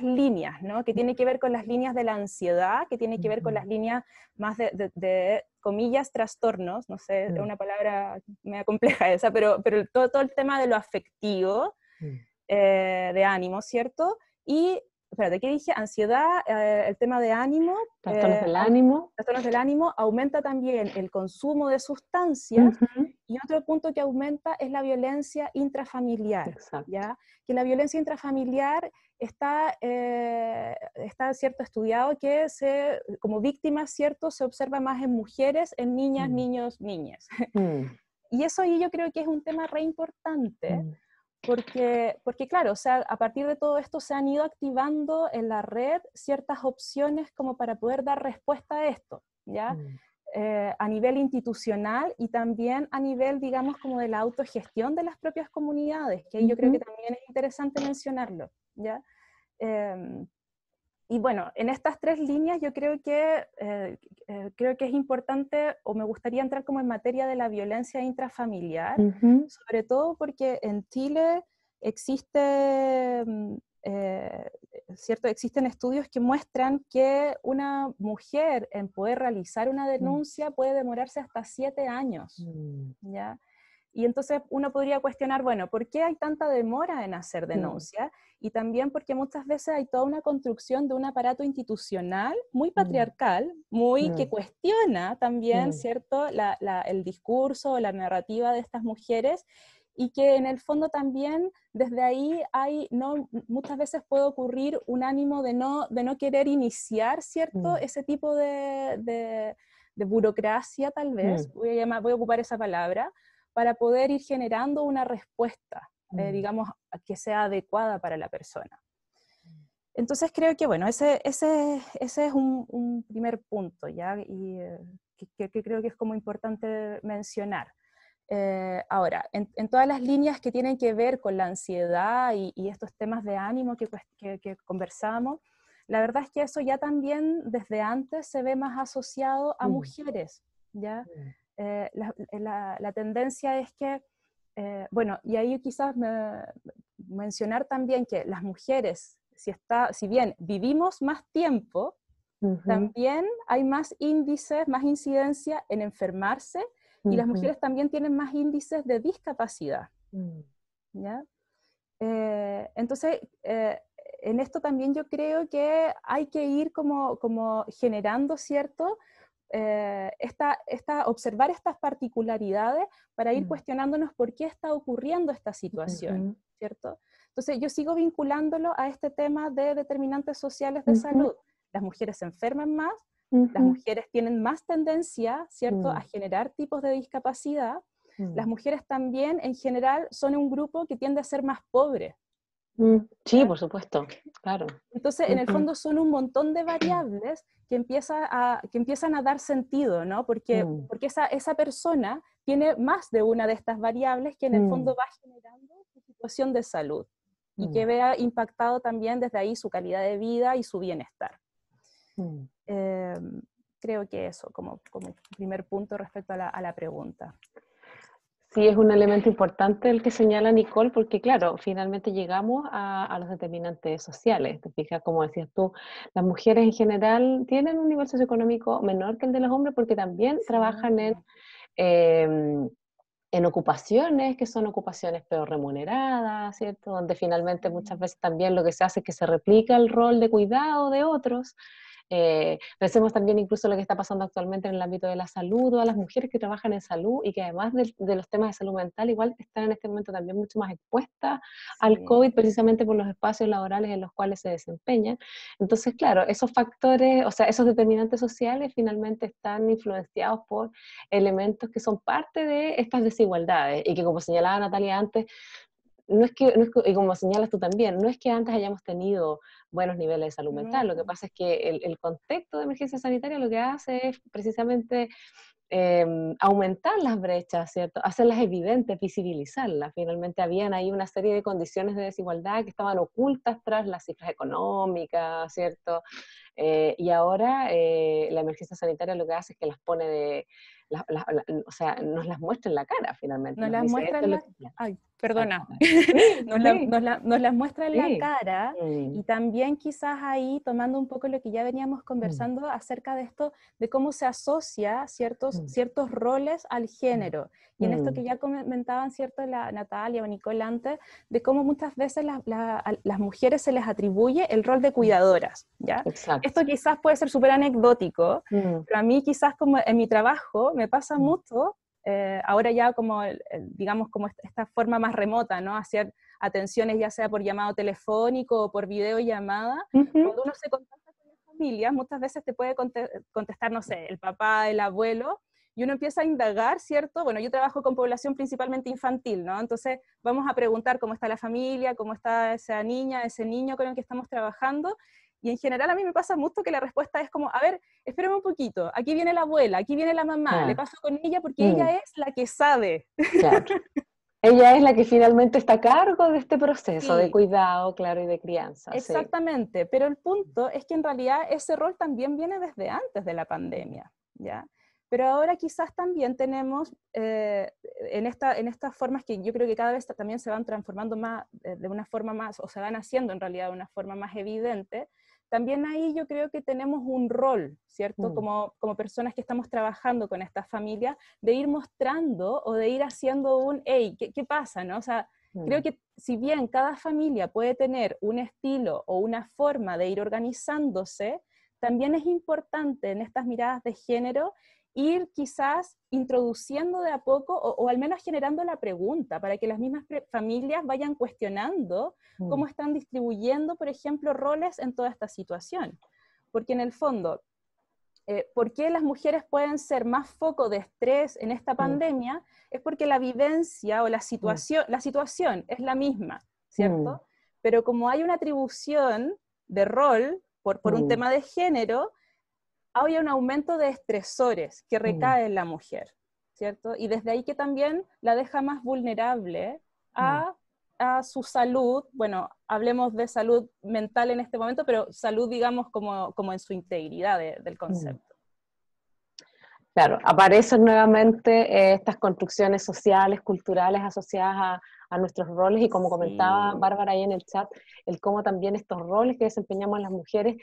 líneas, ¿no? Que tiene que ver con las líneas de la ansiedad, que tiene que ver con las líneas más de comillas, trastornos, no sé, es una palabra media compleja esa, pero todo el tema de lo afectivo, de ánimo, ¿cierto? Y, espérate, ¿qué dije? Ansiedad, el tema de ánimo. Trastornos del ánimo. Trastornos del ánimo, aumenta también el consumo de sustancias, y otro punto que aumenta es la violencia intrafamiliar, ¿ya? Que la violencia intrafamiliar está cierto, estudiado que como víctimas, ¿cierto?, se observa más en mujeres, en niñas, niños, niñas. Y eso ahí yo creo que es un tema re importante, porque claro, o sea, a partir de todo esto se han ido activando en la red ciertas opciones como para poder dar respuesta a esto, ¿ya? A nivel institucional y también a nivel, digamos, como de la autogestión de las propias comunidades, que ahí yo creo que también es interesante mencionarlo, ¿ya? Y bueno, en estas tres líneas yo creo que es importante, o me gustaría entrar como en materia de la violencia intrafamiliar, sobre todo porque en Chile existen estudios que muestran que una mujer en poder realizar una denuncia puede demorarse hasta 7 años, ¿ya? Y entonces uno podría cuestionar, bueno, ¿por qué hay tanta demora en hacer denuncia? Y también porque muchas veces hay toda una construcción de un aparato institucional muy patriarcal, que cuestiona también, ¿cierto?, el discurso o la narrativa de estas mujeres, y que en el fondo también desde ahí muchas veces puede ocurrir un ánimo de no querer iniciar, ¿cierto?, ese tipo de burocracia, tal vez, voy a ocupar esa palabra, para poder ir generando una respuesta, digamos, que sea adecuada para la persona. Entonces creo que, bueno, ese es un primer punto, ¿ya? Y que creo que es como importante mencionar. Ahora, en todas las líneas que tienen que ver con la ansiedad y estos temas de ánimo que conversamos, la verdad es que eso ya también desde antes se ve más asociado a mujeres, ¿ya? La tendencia es que, bueno, y ahí quizás mencionar también que las mujeres, si bien vivimos más tiempo, también hay más índices, más incidencia en enfermarse, y las mujeres también tienen más índices de discapacidad, ¿ya? Entonces, en esto también yo creo que hay que ir como generando, ¿cierto?, observar estas particularidades para ir cuestionándonos por qué está ocurriendo esta situación, ¿cierto? Entonces yo sigo vinculándolo a este tema de determinantes sociales de salud. Las mujeres se enferman más, las mujeres tienen más tendencia, ¿cierto?, a generar tipos de discapacidad. Las mujeres también, en general, son un grupo que tiende a ser más pobre. Sí, por supuesto, claro. Entonces, en el fondo son un montón de variables que empiezan a dar sentido, ¿no? Porque esa persona tiene más de una de estas variables que en el fondo va generando su situación de salud y que vea impactado también desde ahí su calidad de vida y su bienestar. Creo que eso como primer punto respecto a la pregunta. Sí, es un elemento importante el que señala Nicole, porque claro, finalmente llegamos a los determinantes sociales. Te fijas, como decías tú, las mujeres en general tienen un nivel socioeconómico menor que el de los hombres porque también trabajan en ocupaciones que son ocupaciones peor remuneradas, ¿cierto? Donde finalmente muchas veces también lo que se hace es que se replica el rol de cuidado de otros. Pensemos también incluso lo que está pasando actualmente en el ámbito de la salud, todas las mujeres que trabajan en salud y que además de los temas de salud mental, igual están en este momento también mucho más expuestas al COVID, precisamente por los espacios laborales en los cuales se desempeñan. Entonces, claro, esos factores, o sea, esos determinantes sociales finalmente están influenciados por elementos que son parte de estas desigualdades y que, como señalaba Natalia antes, y como señalas tú también, no es que antes hayamos tenido buenos niveles de salud mental, lo que pasa es que el contexto de emergencia sanitaria lo que hace es precisamente aumentar las brechas, ¿cierto? Hacerlas evidentes, visibilizarlas. Finalmente habían ahí una serie de condiciones de desigualdad que estaban ocultas tras las cifras económicas, ¿cierto? Y ahora la emergencia sanitaria lo que hace es que las pone o sea, nos las muestra en la cara finalmente. Nos las dice, muestra en la... Ay, perdona. Sí, Nos las muestra en la sí. cara y también quizás ahí tomando un poco lo que ya veníamos conversando acerca de esto, de cómo se asocia ciertos roles al género. Y en esto que ya comentaban, ¿cierto?, la Natalia o Nicole antes, de cómo muchas veces a las mujeres se les atribuye el rol de cuidadoras, ¿ya? Exacto. Esto quizás puede ser súper anecdótico, pero a mí quizás como en mi trabajo me pasa mucho, ahora ya como, digamos, como esta forma más remota, ¿no? Hacer atenciones ya sea por llamado telefónico o por videollamada, cuando uno se contacta con las familias, muchas veces te puede contestar, no sé, el papá, el abuelo, y uno empieza a indagar, ¿cierto? Bueno, yo trabajo con población principalmente infantil, ¿no? Entonces vamos a preguntar cómo está la familia, cómo está esa niña, ese niño con el que estamos trabajando, y en general a mí me pasa mucho que la respuesta es como, a ver, espérame un poquito, aquí viene la abuela, aquí viene la mamá, le paso con ella porque ella es la que sabe. Claro. Ella es la que finalmente está a cargo de este proceso de Sí. cuidado, claro, y de crianza. Exactamente, sí. Pero el punto es que en realidad ese rol también viene desde antes de la pandemia, ¿ya? Pero ahora quizás también tenemos en estas formas que yo creo que cada vez también se van transformando más, de una forma más, o se van haciendo en realidad de una forma más evidente, también ahí yo creo que tenemos un rol, ¿cierto? Como personas que estamos trabajando con estas familias, de ir mostrando o de ir haciendo hey, ¿qué pasa, no? O sea, creo que si bien cada familia puede tener un estilo o una forma de ir organizándose, también es importante en estas miradas de género ir quizás introduciendo de a poco o al menos generando la pregunta para que las mismas familias vayan cuestionando cómo están distribuyendo, por ejemplo, roles en toda esta situación. Porque en el fondo, ¿por qué las mujeres pueden ser más foco de estrés en esta pandemia? Es porque la vivencia o la situación es la misma, ¿cierto? Pero como hay una atribución de rol por un tema de género, hay un aumento de estresores que recae en la mujer, ¿cierto? Y desde ahí que también la deja más vulnerable a su salud, bueno, hablemos de salud mental en este momento, pero salud, digamos, como en su integridad del concepto. Claro, aparecen nuevamente estas construcciones sociales, culturales asociadas a nuestros roles y como comentaba Bárbara ahí en el chat, el cómo también estos roles que desempeñamos las mujeres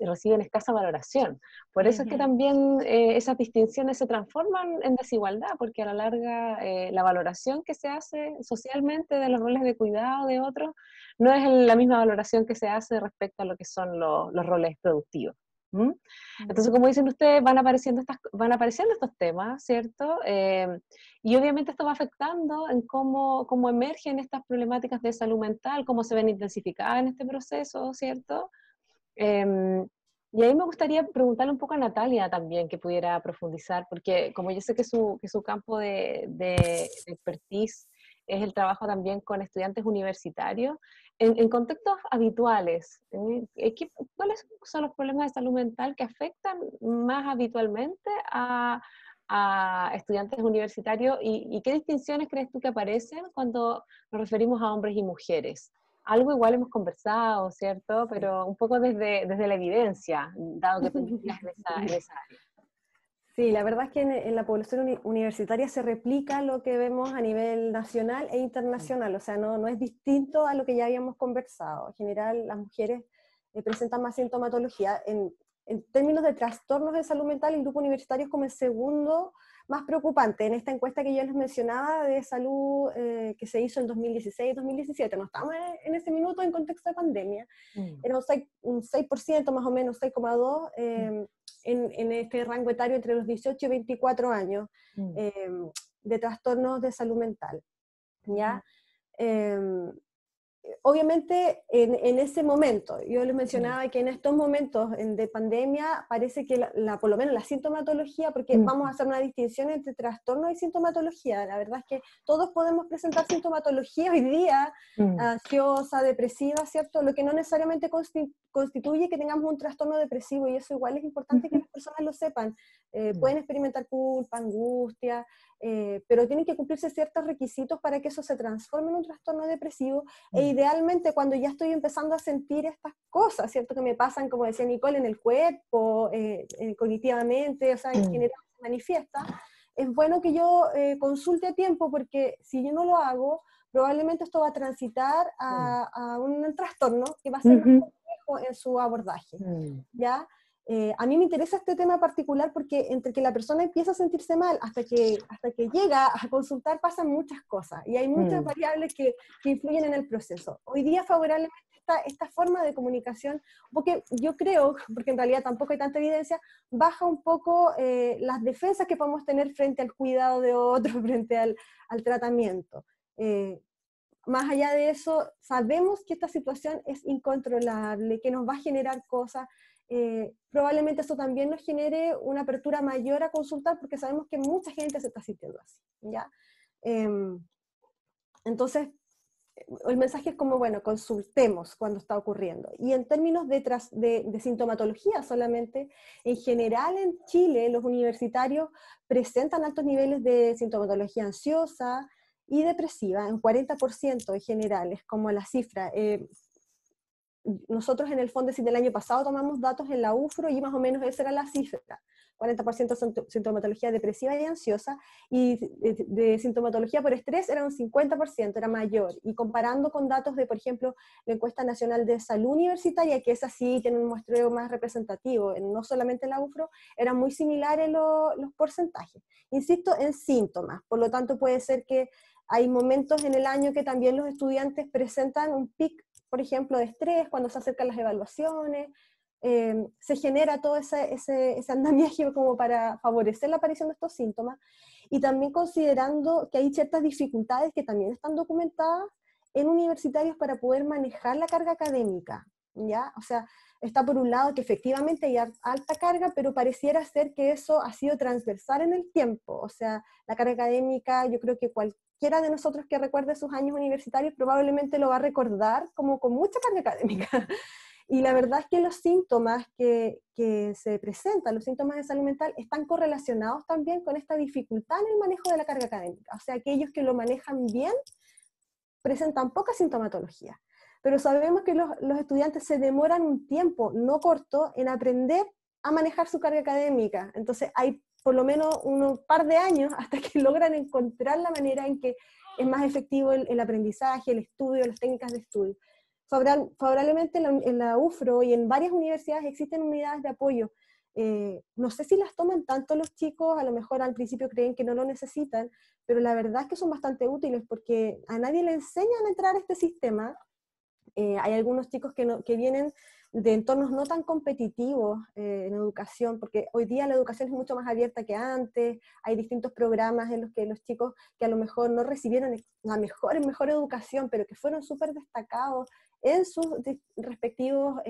reciben escasa valoración. Por eso es que también esas distinciones se transforman en desigualdad, porque a la larga la valoración que se hace socialmente de los roles de cuidado de otros no es la misma valoración que se hace respecto a lo que son los roles productivos. Entonces, como dicen ustedes, van apareciendo estos temas, ¿cierto? Y obviamente esto va afectando en cómo emergen estas problemáticas de salud mental, cómo se ven intensificadas en este proceso, ¿cierto? Y ahí me gustaría preguntarle un poco a Natalia también, que pudiera profundizar, porque como yo sé que su campo de expertise es el trabajo también con estudiantes universitarios, en contextos habituales, ¿cuáles son los problemas de salud mental que afectan más habitualmente a estudiantes universitarios y qué distinciones crees tú que aparecen cuando nos referimos a hombres y mujeres? Algo igual hemos conversado, ¿cierto? Pero un poco desde la evidencia, dado que tú investigas en esa área. Sí, la verdad es que en la población universitaria se replica lo que vemos a nivel nacional e internacional, o sea, no es distinto a lo que ya habíamos conversado. En general, las mujeres presentan más sintomatología. en términos de trastornos de salud mental, el grupo universitario es como el segundo más preocupante en esta encuesta que yo les mencionaba de salud que se hizo en 2016-2017. No estamos en ese minuto en contexto de pandemia. Era un 6% más o menos, 6,2%, en este rango etario entre los 18 y 24 años de trastornos de salud mental. ¿Ya? Obviamente, en ese momento, yo les mencionaba que en estos momentos de pandemia parece que por lo menos la sintomatología, porque vamos a hacer una distinción entre trastorno y sintomatología, la verdad es que todos podemos presentar sintomatología hoy día, ansiosa, depresiva, ¿cierto? Lo que no necesariamente constituye que tengamos un trastorno depresivo, y eso igual es importante que las personas lo sepan. Pueden experimentar culpa, angustia, pero tienen que cumplirse ciertos requisitos para que eso se transforme en un trastorno depresivo, e idealmente cuando ya estoy empezando a sentir estas cosas, ¿cierto? Que me pasan, como decía Nicole, en el cuerpo, cognitivamente, o sea, en general se manifiesta, es bueno que yo consulte a tiempo, porque si yo no lo hago, probablemente esto va a transitar a un trastorno que va a ser más complejo en su abordaje, ¿ya? A mí me interesa este tema particular porque entre que la persona empieza a sentirse mal hasta que llega a consultar pasan muchas cosas, y hay muchas variables que influyen en el proceso. Hoy día favorablemente esta forma de comunicación, porque yo creo, porque en realidad tampoco hay tanta evidencia, baja un poco las defensas que podemos tener frente al cuidado de otros, frente al tratamiento. Más allá de eso, sabemos que esta situación es incontrolable, que nos va a generar cosas. Probablemente eso también nos genere una apertura mayor a consultar, porque sabemos que mucha gente se está sintiendo así, ¿ya? Entonces, el mensaje es como, bueno, consultemos cuando está ocurriendo. Y en términos de sintomatología solamente, en general en Chile los universitarios presentan altos niveles de sintomatología ansiosa y depresiva, en 40% en general, es como la cifra. Nosotros en el Fondesit del año pasado tomamos datos en la UFRO y más o menos esa era la cifra, 40% sintomatología depresiva y ansiosa, y de sintomatología por estrés era un 50%, era mayor, y comparando con datos de, por ejemplo, la Encuesta Nacional de Salud Universitaria, que es así, tiene un muestreo más representativo, no solamente en la UFRO, eran muy similares los porcentajes. Insisto, en síntomas, por lo tanto puede ser que hay momentos en el año que también los estudiantes presentan un pic, por ejemplo, de estrés, cuando se acercan las evaluaciones, se genera todo ese andamiaje como para favorecer la aparición de estos síntomas, y también considerando que hay ciertas dificultades que también están documentadas en universitarios para poder manejar la carga académica, ¿ya? O sea, está por un lado que efectivamente hay alta carga, pero pareciera ser que eso ha sido transversal en el tiempo, o sea, la carga académica, yo creo que cualquiera de nosotros que recuerde sus años universitarios probablemente lo va a recordar como con mucha carga académica. Y la verdad es que los síntomas que se presentan, los síntomas de salud mental, están correlacionados también con esta dificultad en el manejo de la carga académica. O sea, aquellos que lo manejan bien presentan poca sintomatología. Pero sabemos que los estudiantes se demoran un tiempo no corto en aprender a manejar su carga académica. Entonces hay por lo menos un par de años hasta que logran encontrar la manera en que es más efectivo el aprendizaje, el estudio, las técnicas de estudio. Favorablemente en la UFRO y en varias universidades existen unidades de apoyo. No sé si las toman tanto los chicos, a lo mejor al principio creen que no lo necesitan, pero la verdad es que son bastante útiles porque a nadie le enseñan a entrar a este sistema. Hay algunos chicos que vienen de entornos no tan competitivos en educación, porque hoy día la educación es mucho más abierta que antes, hay distintos programas en los que los chicos que a lo mejor no recibieron la mejor educación, pero que fueron súper destacados en sus respectivos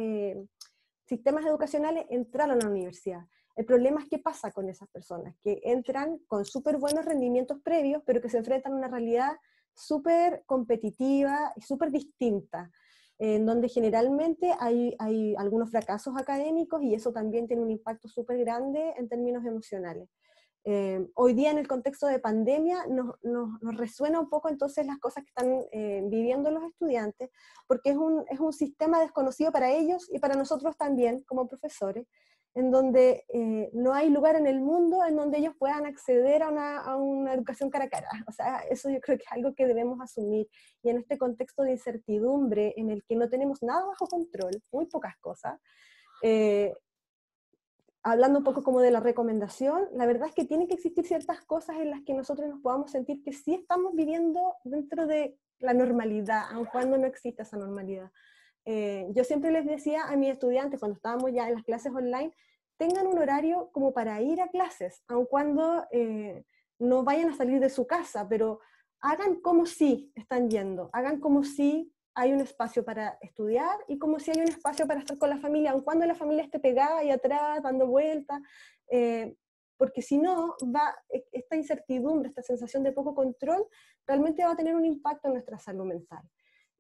sistemas educacionales, entraron a la universidad. El problema es qué pasa con esas personas, que entran con súper buenos rendimientos previos, pero que se enfrentan a una realidad súper competitiva y súper distinta, en donde generalmente hay algunos fracasos académicos, y eso también tiene un impacto súper grande en términos emocionales. Hoy día en el contexto de pandemia nos resuena un poco entonces las cosas que están viviendo los estudiantes, porque es un sistema desconocido para ellos y para nosotros también como profesores, en donde no hay lugar en el mundo en donde ellos puedan acceder a una educación cara a cara. O sea, eso yo creo que es algo que debemos asumir, y en este contexto de incertidumbre en el que no tenemos nada bajo control, muy pocas cosas, hablando un poco como de la recomendación, la verdad es que tienen que existir ciertas cosas en las que nosotros nos podamos sentir que sí estamos viviendo dentro de la normalidad, aun cuando no exista esa normalidad. Yo siempre les decía a mis estudiantes, cuando estábamos ya en las clases online, tengan un horario como para ir a clases, aun cuando no vayan a salir de su casa, pero hagan como si están yendo, hagan como si hay un espacio para estudiar y como si hay un espacio para estar con la familia, aun cuando la familia esté pegada ahí atrás, dando vueltas, porque si no, esta incertidumbre, esta sensación de poco control, realmente va a tener un impacto en nuestra salud mental.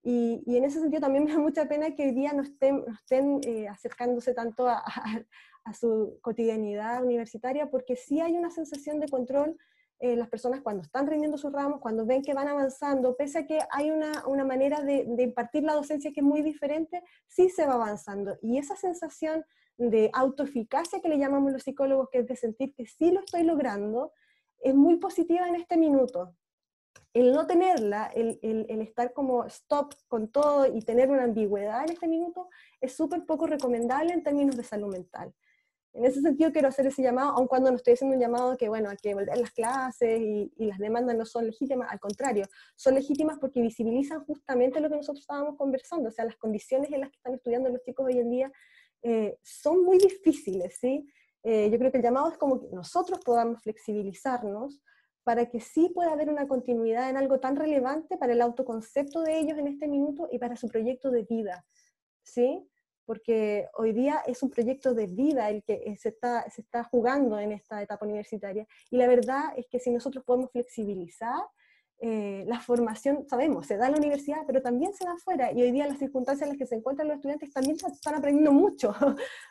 Y en ese sentido también me da mucha pena que hoy día no estén acercándose tanto a su cotidianidad universitaria, porque sí hay una sensación de control. Las personas cuando están rindiendo sus ramos, cuando ven que van avanzando, pese a que hay una manera de impartir la docencia que es muy diferente, sí se va avanzando. Y esa sensación de autoeficacia que le llamamos los psicólogos, que es de sentir que sí lo estoy logrando, es muy positiva en este minuto. El no tenerla, el estar como stop con todo y tener una ambigüedad en este minuto, es súper poco recomendable en términos de salud mental. En ese sentido quiero hacer ese llamado, aun cuando no estoy haciendo un llamado que, bueno, hay que volver a las clases y las demandas no son legítimas, al contrario, son legítimas porque visibilizan justamente lo que nosotros estábamos conversando, o sea, las condiciones en las que están estudiando los chicos hoy en día son muy difíciles, ¿sí? Yo creo que el llamado es como que nosotros podamos flexibilizarnos para que sí pueda haber una continuidad en algo tan relevante para el autoconcepto de ellos en este minuto y para su proyecto de vida, ¿sí? Porque hoy día es un proyecto de vida el que se está jugando en esta etapa universitaria, y la verdad es que si nosotros podemos flexibilizar, la formación, sabemos, se da en la universidad, pero también se da afuera, y hoy día las circunstancias en las que se encuentran los estudiantes también están aprendiendo mucho,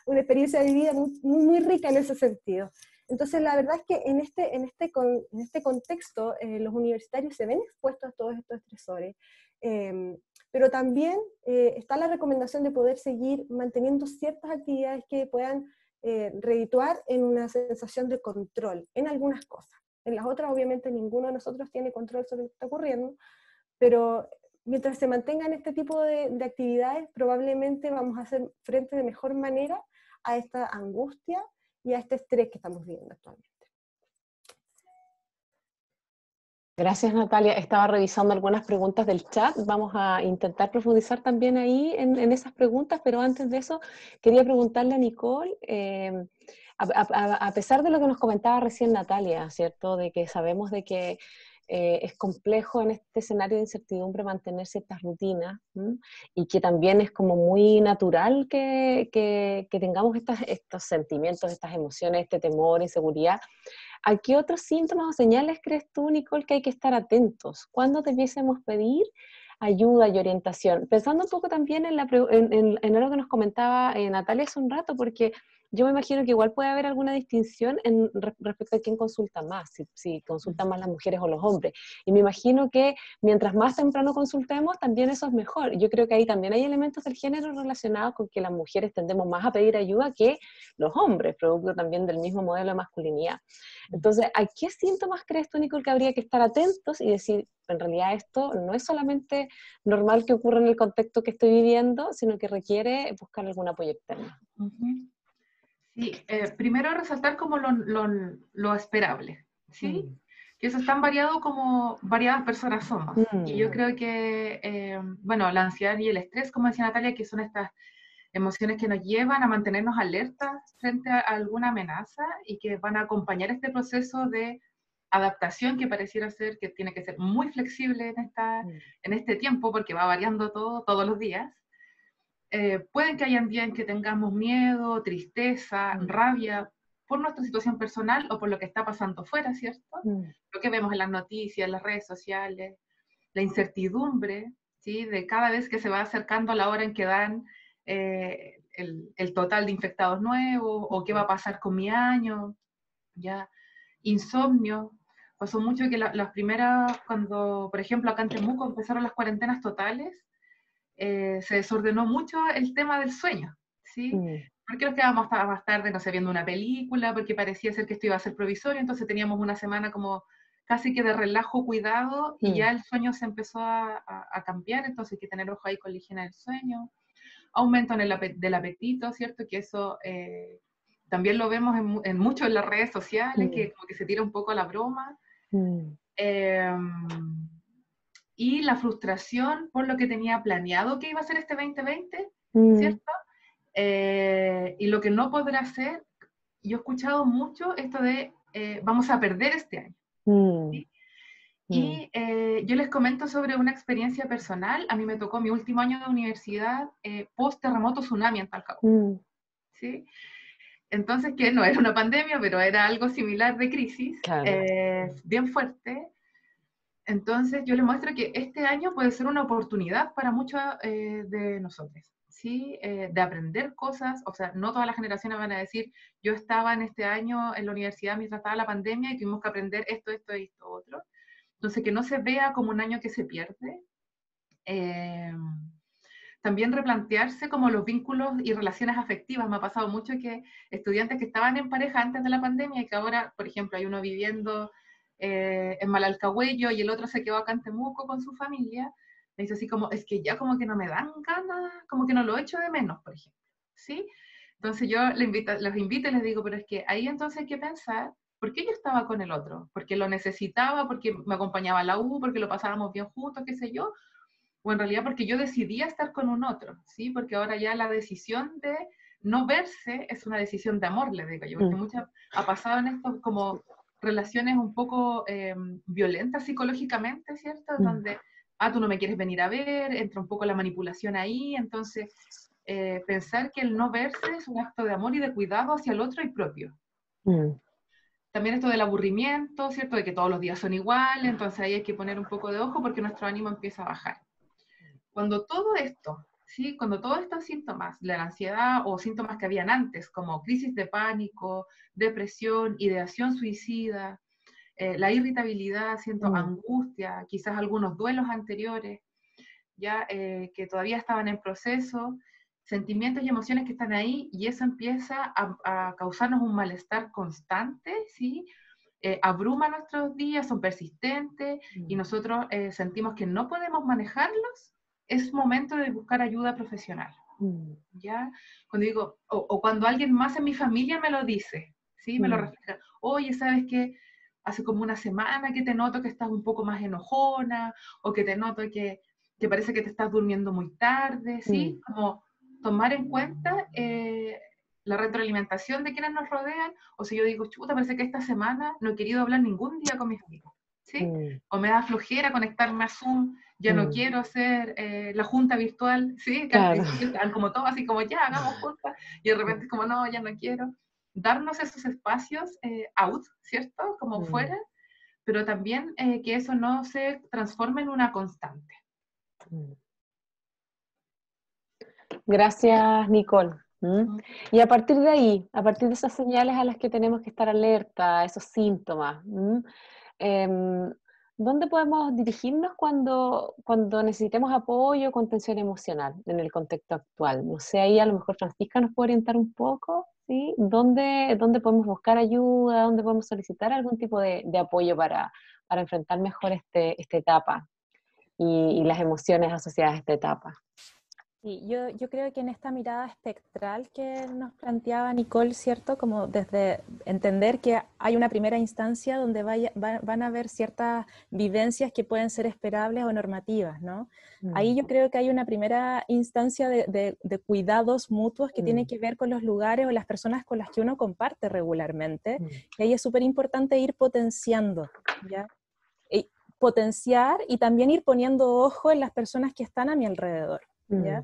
una experiencia de vida muy, muy rica en ese sentido. Entonces, la verdad es que en este contexto, los universitarios se ven expuestos a todos estos estresores, pero también está la recomendación de poder seguir manteniendo ciertas actividades que puedan redituar en una sensación de control en algunas cosas. En las otras, obviamente, ninguno de nosotros tiene control sobre lo que está ocurriendo, pero mientras se mantengan este tipo de actividades, probablemente vamos a hacer frente de mejor manera a esta angustia y a este estrés que estamos viviendo actualmente. Gracias, Natalia. Estaba revisando algunas preguntas del chat. Vamos a intentar profundizar también ahí en esas preguntas, pero antes de eso quería preguntarle a Nicole, a pesar de lo que nos comentaba recién Natalia, ¿cierto? De que sabemos de que es complejo en este escenario de incertidumbre mantener ciertas rutinas, ¿m? Y que también es como muy natural que tengamos estos sentimientos, estas emociones, este temor, inseguridad. ¿A qué otros síntomas o señales crees tú, Nicole, que hay que estar atentos? ¿Cuándo debiésemos pedir ayuda y orientación? Pensando un poco también en algo que nos comentaba Natalia hace un rato, porque yo me imagino que igual puede haber alguna distinción respecto a quién consulta más, si consultan más las mujeres o los hombres. Y me imagino que mientras más temprano consultemos, también eso es mejor. Yo creo que ahí también hay elementos del género relacionados con que las mujeres tendemos más a pedir ayuda que los hombres, producto también del mismo modelo de masculinidad. Entonces, ¿a qué síntomas crees tú, Nicole, que habría que estar atentos y decir, en realidad esto no es solamente normal que ocurra en el contexto que estoy viviendo, sino que requiere buscar algún apoyo externo? Sí, primero resaltar como lo esperable, ¿sí? Que eso es tan variado como variadas personas somos. Y yo creo que, bueno, la ansiedad y el estrés, como decía Natalia, que son estas emociones que nos llevan a mantenernos alertas frente a alguna amenaza y que van a acompañar este proceso de adaptación que pareciera ser que tiene que ser muy flexible en este tiempo, porque va variando todo todos los días. Pueden que hayan días en que tengamos miedo, tristeza, rabia por nuestra situación personal o por lo que está pasando fuera, ¿cierto? Lo que vemos en las noticias, en las redes sociales, la incertidumbre, ¿sí? De cada vez que se va acercando la hora en que dan el total de infectados nuevos, o qué va a pasar con mi año, ¿ya? Insomnio. Pasó mucho que las primeras, cuando, por ejemplo, acá en Temuco empezaron las cuarentenas totales, se desordenó mucho el tema del sueño, ¿sí? Porque nos quedábamos hasta más tarde, no sé, viendo una película, porque parecía ser que esto iba a ser provisorio, entonces teníamos una semana como casi que de relajo, cuidado, y ya el sueño se empezó a cambiar, entonces hay que tener ojo ahí con la higiene del sueño. Aumento del apetito, ¿cierto? Que eso también lo vemos mucho en las redes sociales, que como que se tira un poco a la broma. Y la frustración por lo que tenía planeado que iba a ser este 2020, ¿cierto? Y lo que no podrá hacer. Yo he escuchado mucho esto de vamos a perder este año. ¿Sí? Y yo les comento sobre una experiencia personal. A mí me tocó mi último año de universidad post-terremoto tsunami en Talcahuano. ¿Sí? Entonces, que no era una pandemia, pero era algo similar de crisis, claro. Bien fuerte. Entonces, yo les muestro que este año puede ser una oportunidad para muchos de nosotros, ¿sí? De aprender cosas. O sea, no todas las generaciones van a decir, yo estaba en este año en la universidad mientras estaba la pandemia y tuvimos que aprender esto, esto y esto otro. Entonces, que no se vea como un año que se pierde. También replantearse como los vínculos y relaciones afectivas. Me ha pasado mucho que estudiantes que estaban en pareja antes de la pandemia y que ahora, por ejemplo, hay uno viviendo en Malalcahuello y el otro se quedó acá en Temuco con su familia, me dice así como, es que ya como que no me dan ganas, como que no lo echo de menos, por ejemplo, ¿sí? Entonces yo los invito y les digo, pero es que ahí entonces hay que pensar, ¿por qué yo estaba con el otro? ¿Porque lo necesitaba? ¿Porque me acompañaba a la U? ¿Porque lo pasábamos bien juntos? ¿Qué sé yo? O en realidad porque yo decidía estar con un otro, ¿sí? Porque ahora ya la decisión de no verse es una decisión de amor, les digo yo, porque muchas ha pasado en estos como relaciones un poco violentas psicológicamente, ¿cierto? Donde, tú no me quieres venir a ver, entra un poco la manipulación ahí, entonces pensar que el no verse es un acto de amor y de cuidado hacia el otro y propio. También esto del aburrimiento, ¿cierto? De que todos los días son iguales, entonces ahí hay que poner un poco de ojo porque nuestro ánimo empieza a bajar. Cuando todo esto, ¿sí? Cuando todos estos síntomas, la ansiedad o síntomas que habían antes, como crisis de pánico, depresión, ideación suicida, la irritabilidad, siento angustia, quizás algunos duelos anteriores, ya que todavía estaban en proceso, sentimientos y emociones que están ahí, y eso empieza a causarnos un malestar constante, ¿sí? Abruma nuestros días, son persistentes, y nosotros sentimos que no podemos manejarlos. Es momento de buscar ayuda profesional, ¿ya? Cuando digo, o cuando alguien más en mi familia me lo dice, ¿sí? Me lo refleja. Oye, ¿sabes qué? Hace como una semana que te noto que estás un poco más enojona, o que te noto que parece que te estás durmiendo muy tarde, ¿sí? Como tomar en cuenta la retroalimentación de quienes nos rodean, o si yo digo, chuta, parece que esta semana no he querido hablar ningún día con mis amigos, ¿sí? O me da flojera conectarme a Zoom, ya no quiero hacer la junta virtual, ¿sí? Que al principio estaban como todos así como, ya, hagamos junta, y de repente es como, no, ya no quiero. Darnos esos espacios out, ¿cierto? Como fuera, pero también que eso no se transforme en una constante. Gracias, Nicole. Y a partir de ahí, a partir de esas señales a las que tenemos que estar alerta, esos síntomas, ¿dónde podemos dirigirnos cuando necesitemos apoyo o contención emocional en el contexto actual? No sé, ahí a lo mejor Francisca nos puede orientar un poco, ¿sí? ¿Dónde podemos buscar ayuda? ¿Dónde podemos solicitar algún tipo de apoyo para enfrentar mejor esta etapa y las emociones asociadas a esta etapa? Sí, yo creo que en esta mirada espectral que nos planteaba Nicole, ¿cierto? Como desde entender que hay una primera instancia donde van a haber ciertas vivencias que pueden ser esperables o normativas, ¿no? Ahí yo creo que hay una primera instancia de cuidados mutuos que tiene que ver con los lugares o las personas con las que uno comparte regularmente, y ahí es súper importante ir potenciando, ¿ya? Potenciar y también ir poniendo ojo en las personas que están a mi alrededor, ¿ya?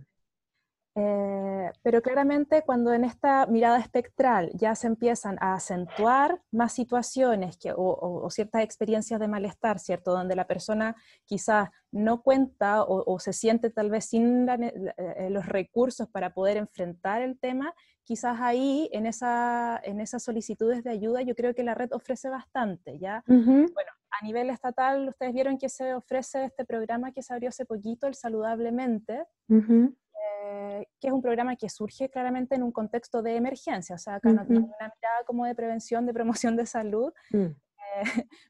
Pero claramente cuando en esta mirada espectral ya se empiezan a acentuar más situaciones o ciertas experiencias de malestar, ¿cierto? Donde la persona quizás no cuenta o se siente tal vez sin los recursos para poder enfrentar el tema, quizás ahí en esas solicitudes de ayuda yo creo que la red ofrece bastante, ¿ya? Bueno, a nivel estatal ustedes vieron que se ofrece este programa que se abrió hace poquito, el Saludablemente, que es un programa que surge claramente en un contexto de emergencia, o sea, acá no hay una mirada como de prevención, de promoción de salud,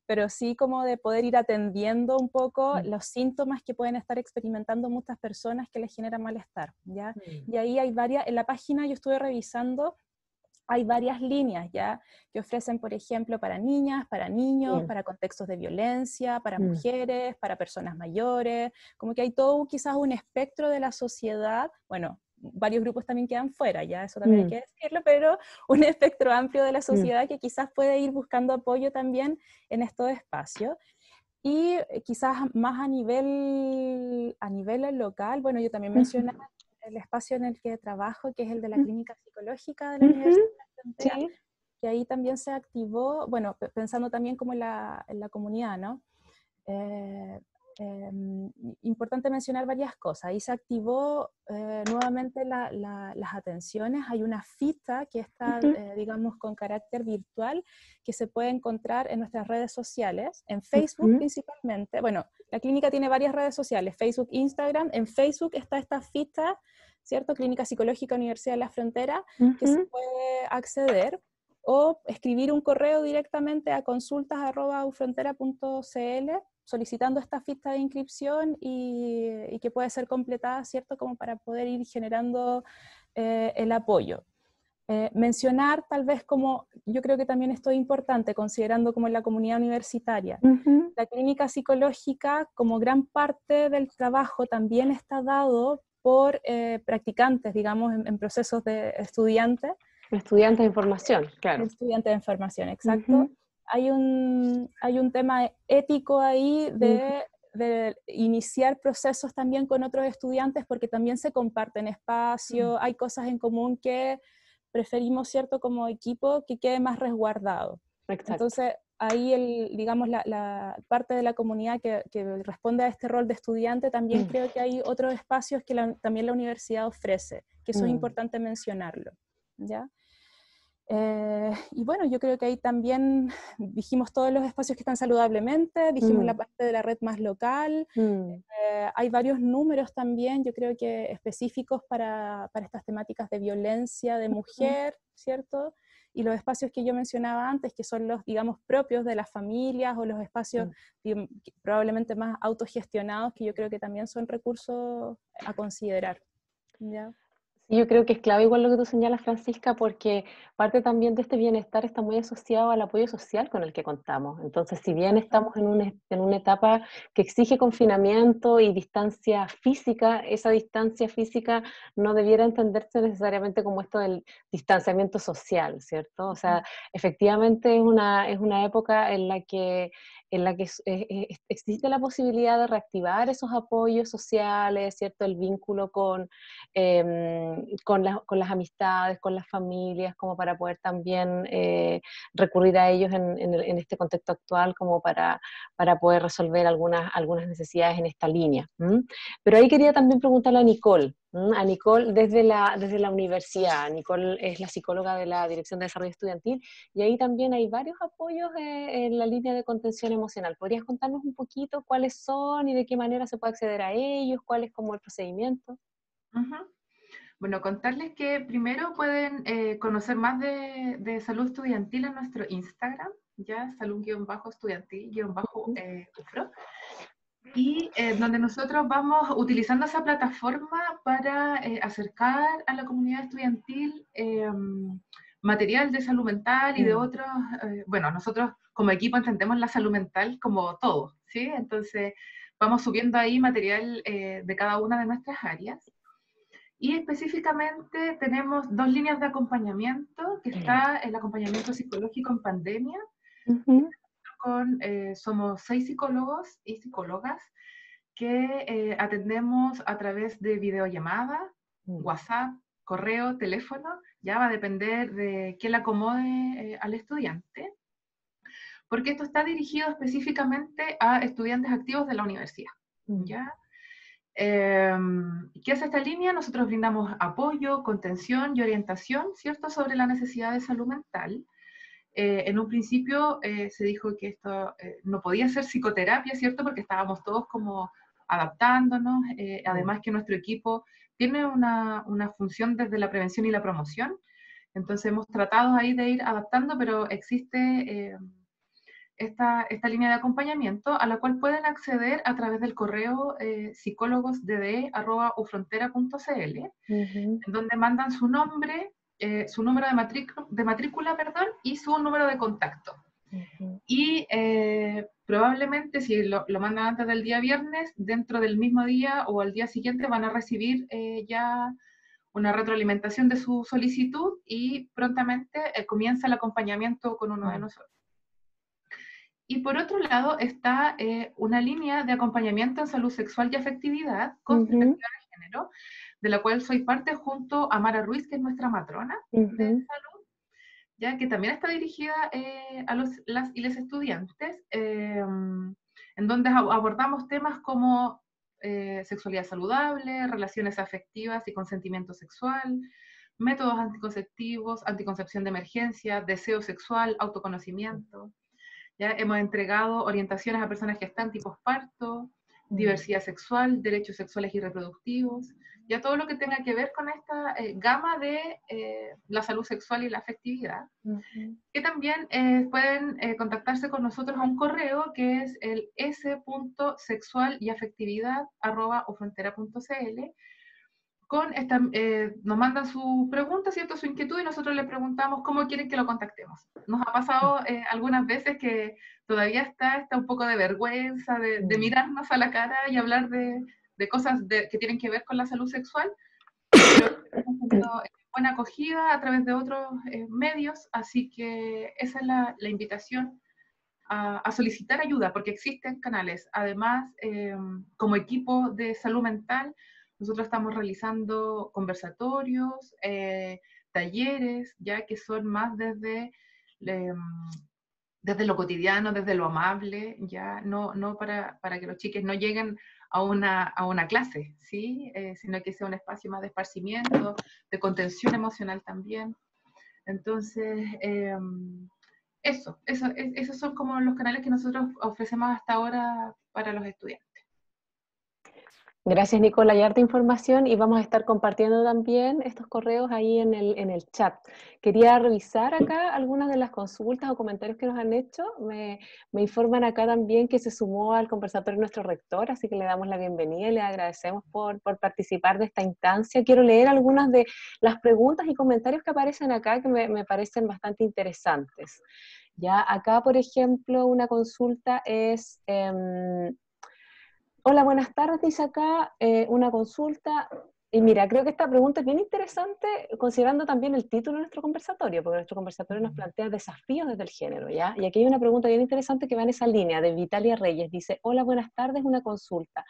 pero sí como de poder ir atendiendo un poco los síntomas que pueden estar experimentando muchas personas que les generan malestar, ¿ya? Y ahí hay varias, en la página yo estuve revisando, hay varias líneas ya que ofrecen, por ejemplo, para niñas, para niños, para contextos de violencia, para mujeres, para personas mayores, como que hay todo quizás un espectro de la sociedad, bueno, varios grupos también quedan fuera, ya eso también hay que decirlo, pero un espectro amplio de la sociedad que quizás puede ir buscando apoyo también en estos espacios. Y quizás más a nivel local, bueno, yo también mencioné el espacio en el que trabajo, que es el de la clínica psicológica de la Universidad de la Frontera, que ahí también se activó, bueno, pensando también como en la comunidad, ¿no? Importante mencionar varias cosas. Ahí se activó nuevamente las atenciones. Hay una ficha que está, digamos, con carácter virtual que se puede encontrar en nuestras redes sociales, en Facebook principalmente. Bueno, la clínica tiene varias redes sociales, Facebook, Instagram. En Facebook está esta ficha, ¿cierto? Clínica Psicológica Universidad de la Frontera, que se puede acceder o escribir un correo directamente a consultas@ufrontera.cl solicitando esta ficha de inscripción y que puede ser completada, ¿cierto? Como para poder ir generando el apoyo. Mencionar tal vez como, yo creo que también esto es importante, considerando como en la comunidad universitaria, la clínica psicológica como gran parte del trabajo también está dado por practicantes, digamos, en procesos de estudiantes. Estudiantes de formación, claro. Estudiantes de formación, exacto. Hay un tema ético ahí de iniciar procesos también con otros estudiantes porque también se comparten espacios, hay cosas en común que preferimos, ¿cierto?, como equipo que quede más resguardado. Exacto. Entonces, ahí, digamos, la parte de la comunidad que responde a este rol de estudiante, también creo que hay otros espacios que también la universidad ofrece, que eso es importante mencionarlo, ¿ya? Y bueno, yo creo que ahí también dijimos todos los espacios que están saludablemente, dijimos la parte de la red más local, hay varios números también, yo creo que específicos para estas temáticas de violencia de mujer, ¿cierto? Y los espacios que yo mencionaba antes, que son los, digamos, propios de las familias o los espacios probablemente más autogestionados, que yo creo que también son recursos a considerar, ¿ya? Yo creo que es clave igual lo que tú señalas, Francisca, porque parte también de este bienestar está muy asociado al apoyo social con el que contamos. Entonces, si bien estamos en una etapa que exige confinamiento y distancia física, esa distancia física no debiera entenderse necesariamente como esto del distanciamiento social, ¿cierto? O sea, efectivamente es una época en la que existe la posibilidad de reactivar esos apoyos sociales, ¿cierto? El vínculo con las amistades, con las familias, como para poder también recurrir a ellos en este contexto actual, como para poder resolver algunas necesidades en esta línea. Pero ahí quería también preguntarle a Nicole. A Nicole desde la universidad. Nicole es la psicóloga de la Dirección de Desarrollo Estudiantil y ahí también hay varios apoyos en la línea de contención emocional. ¿Podrías contarnos un poquito cuáles son y de qué manera se puede acceder a ellos? ¿Cuál es como el procedimiento? Bueno, contarles que primero pueden conocer más de salud estudiantil en nuestro Instagram, ya salud-estudiantil-ufro. Y donde nosotros vamos utilizando esa plataforma para acercar a la comunidad estudiantil material de salud mental y de otros, bueno, nosotros como equipo entendemos la salud mental como todo, ¿sí? Entonces vamos subiendo ahí material de cada una de nuestras áreas. Y específicamente tenemos 2 líneas de acompañamiento, que está el acompañamiento psicológico en pandemia, somos 6 psicólogos y psicólogas que atendemos a través de videollamada, WhatsApp, correo, teléfono, ya va a depender de qué le acomode al estudiante, porque esto está dirigido específicamente a estudiantes activos de la universidad, ¿ya? ¿Qué hace esta línea? Nosotros brindamos apoyo, contención y orientación, ¿cierto?, sobre la necesidad de salud mental. En un principio se dijo que esto no podía ser psicoterapia, ¿cierto?, porque estábamos todos como adaptándonos, además que nuestro equipo tiene una función desde la prevención y la promoción, entonces hemos tratado ahí de ir adaptando, pero existe esta línea de acompañamiento a la cual pueden acceder a través del correo psicólogosdde@ufrontera.cl, en donde mandan su nombre, su número de matrícula, y su número de contacto. Y probablemente si lo mandan antes del día viernes, dentro del mismo día o al día siguiente van a recibir ya una retroalimentación de su solicitud y prontamente comienza el acompañamiento con uno de nosotros. Y por otro lado está una línea de acompañamiento en salud sexual y afectividad con perspectiva de género, de la cual soy parte junto a Mara Ruiz, que es nuestra matrona de salud, ya que también está dirigida a las y les estudiantes, en donde abordamos temas como sexualidad saludable, relaciones afectivas y consentimiento sexual, métodos anticonceptivos, anticoncepción de emergencia, deseo sexual, autoconocimiento. Ya hemos entregado orientaciones a personas gestantes y posparto, diversidad sexual, derechos sexuales y reproductivos, ya todo lo que tenga que ver con esta gama de la salud sexual y la afectividad, que también pueden contactarse con nosotros a un correo que es el s.sexualyafectividad@ufrontera.cl. Nos mandan su pregunta, ¿cierto? Su inquietud, y nosotros le preguntamos cómo quieren que lo contactemos. Nos ha pasado algunas veces que todavía está un poco de vergüenza de mirarnos a la cara y hablar de cosas que tienen que ver con la salud sexual, pero estamos teniendo buena acogida a través de otros medios, así que esa es la invitación a solicitar ayuda, porque existen canales. Además, como equipo de salud mental, nosotros estamos realizando conversatorios, talleres, ya que son más desde lo cotidiano, desde lo amable, ya no para que los chiques no lleguen a una clase, ¿sí? Sino que sea un espacio más de esparcimiento, de contención emocional también. Entonces, esos son como los canales que nosotros ofrecemos hasta ahora para los estudiantes. Gracias, Nicola, y harta información, y vamos a estar compartiendo también estos correos ahí en el chat. Quería revisar acá algunas de las consultas o comentarios que nos han hecho. Me informan acá también que se sumó al conversatorio nuestro rector, así que le damos la bienvenida y le agradecemos por participar de esta instancia. Quiero leer algunas de las preguntas y comentarios que aparecen acá que me parecen bastante interesantes. Ya acá, por ejemplo, una consulta es... hola, buenas tardes, dice acá, una consulta. Y mira, creo que esta pregunta es bien interesante, considerando también el título de nuestro conversatorio, porque nuestro conversatorio nos plantea desafíos desde el género, ¿ya? Y aquí hay una pregunta bien interesante que va en esa línea, de Vitalia Reyes. Dice, hola, buenas tardes, una consulta.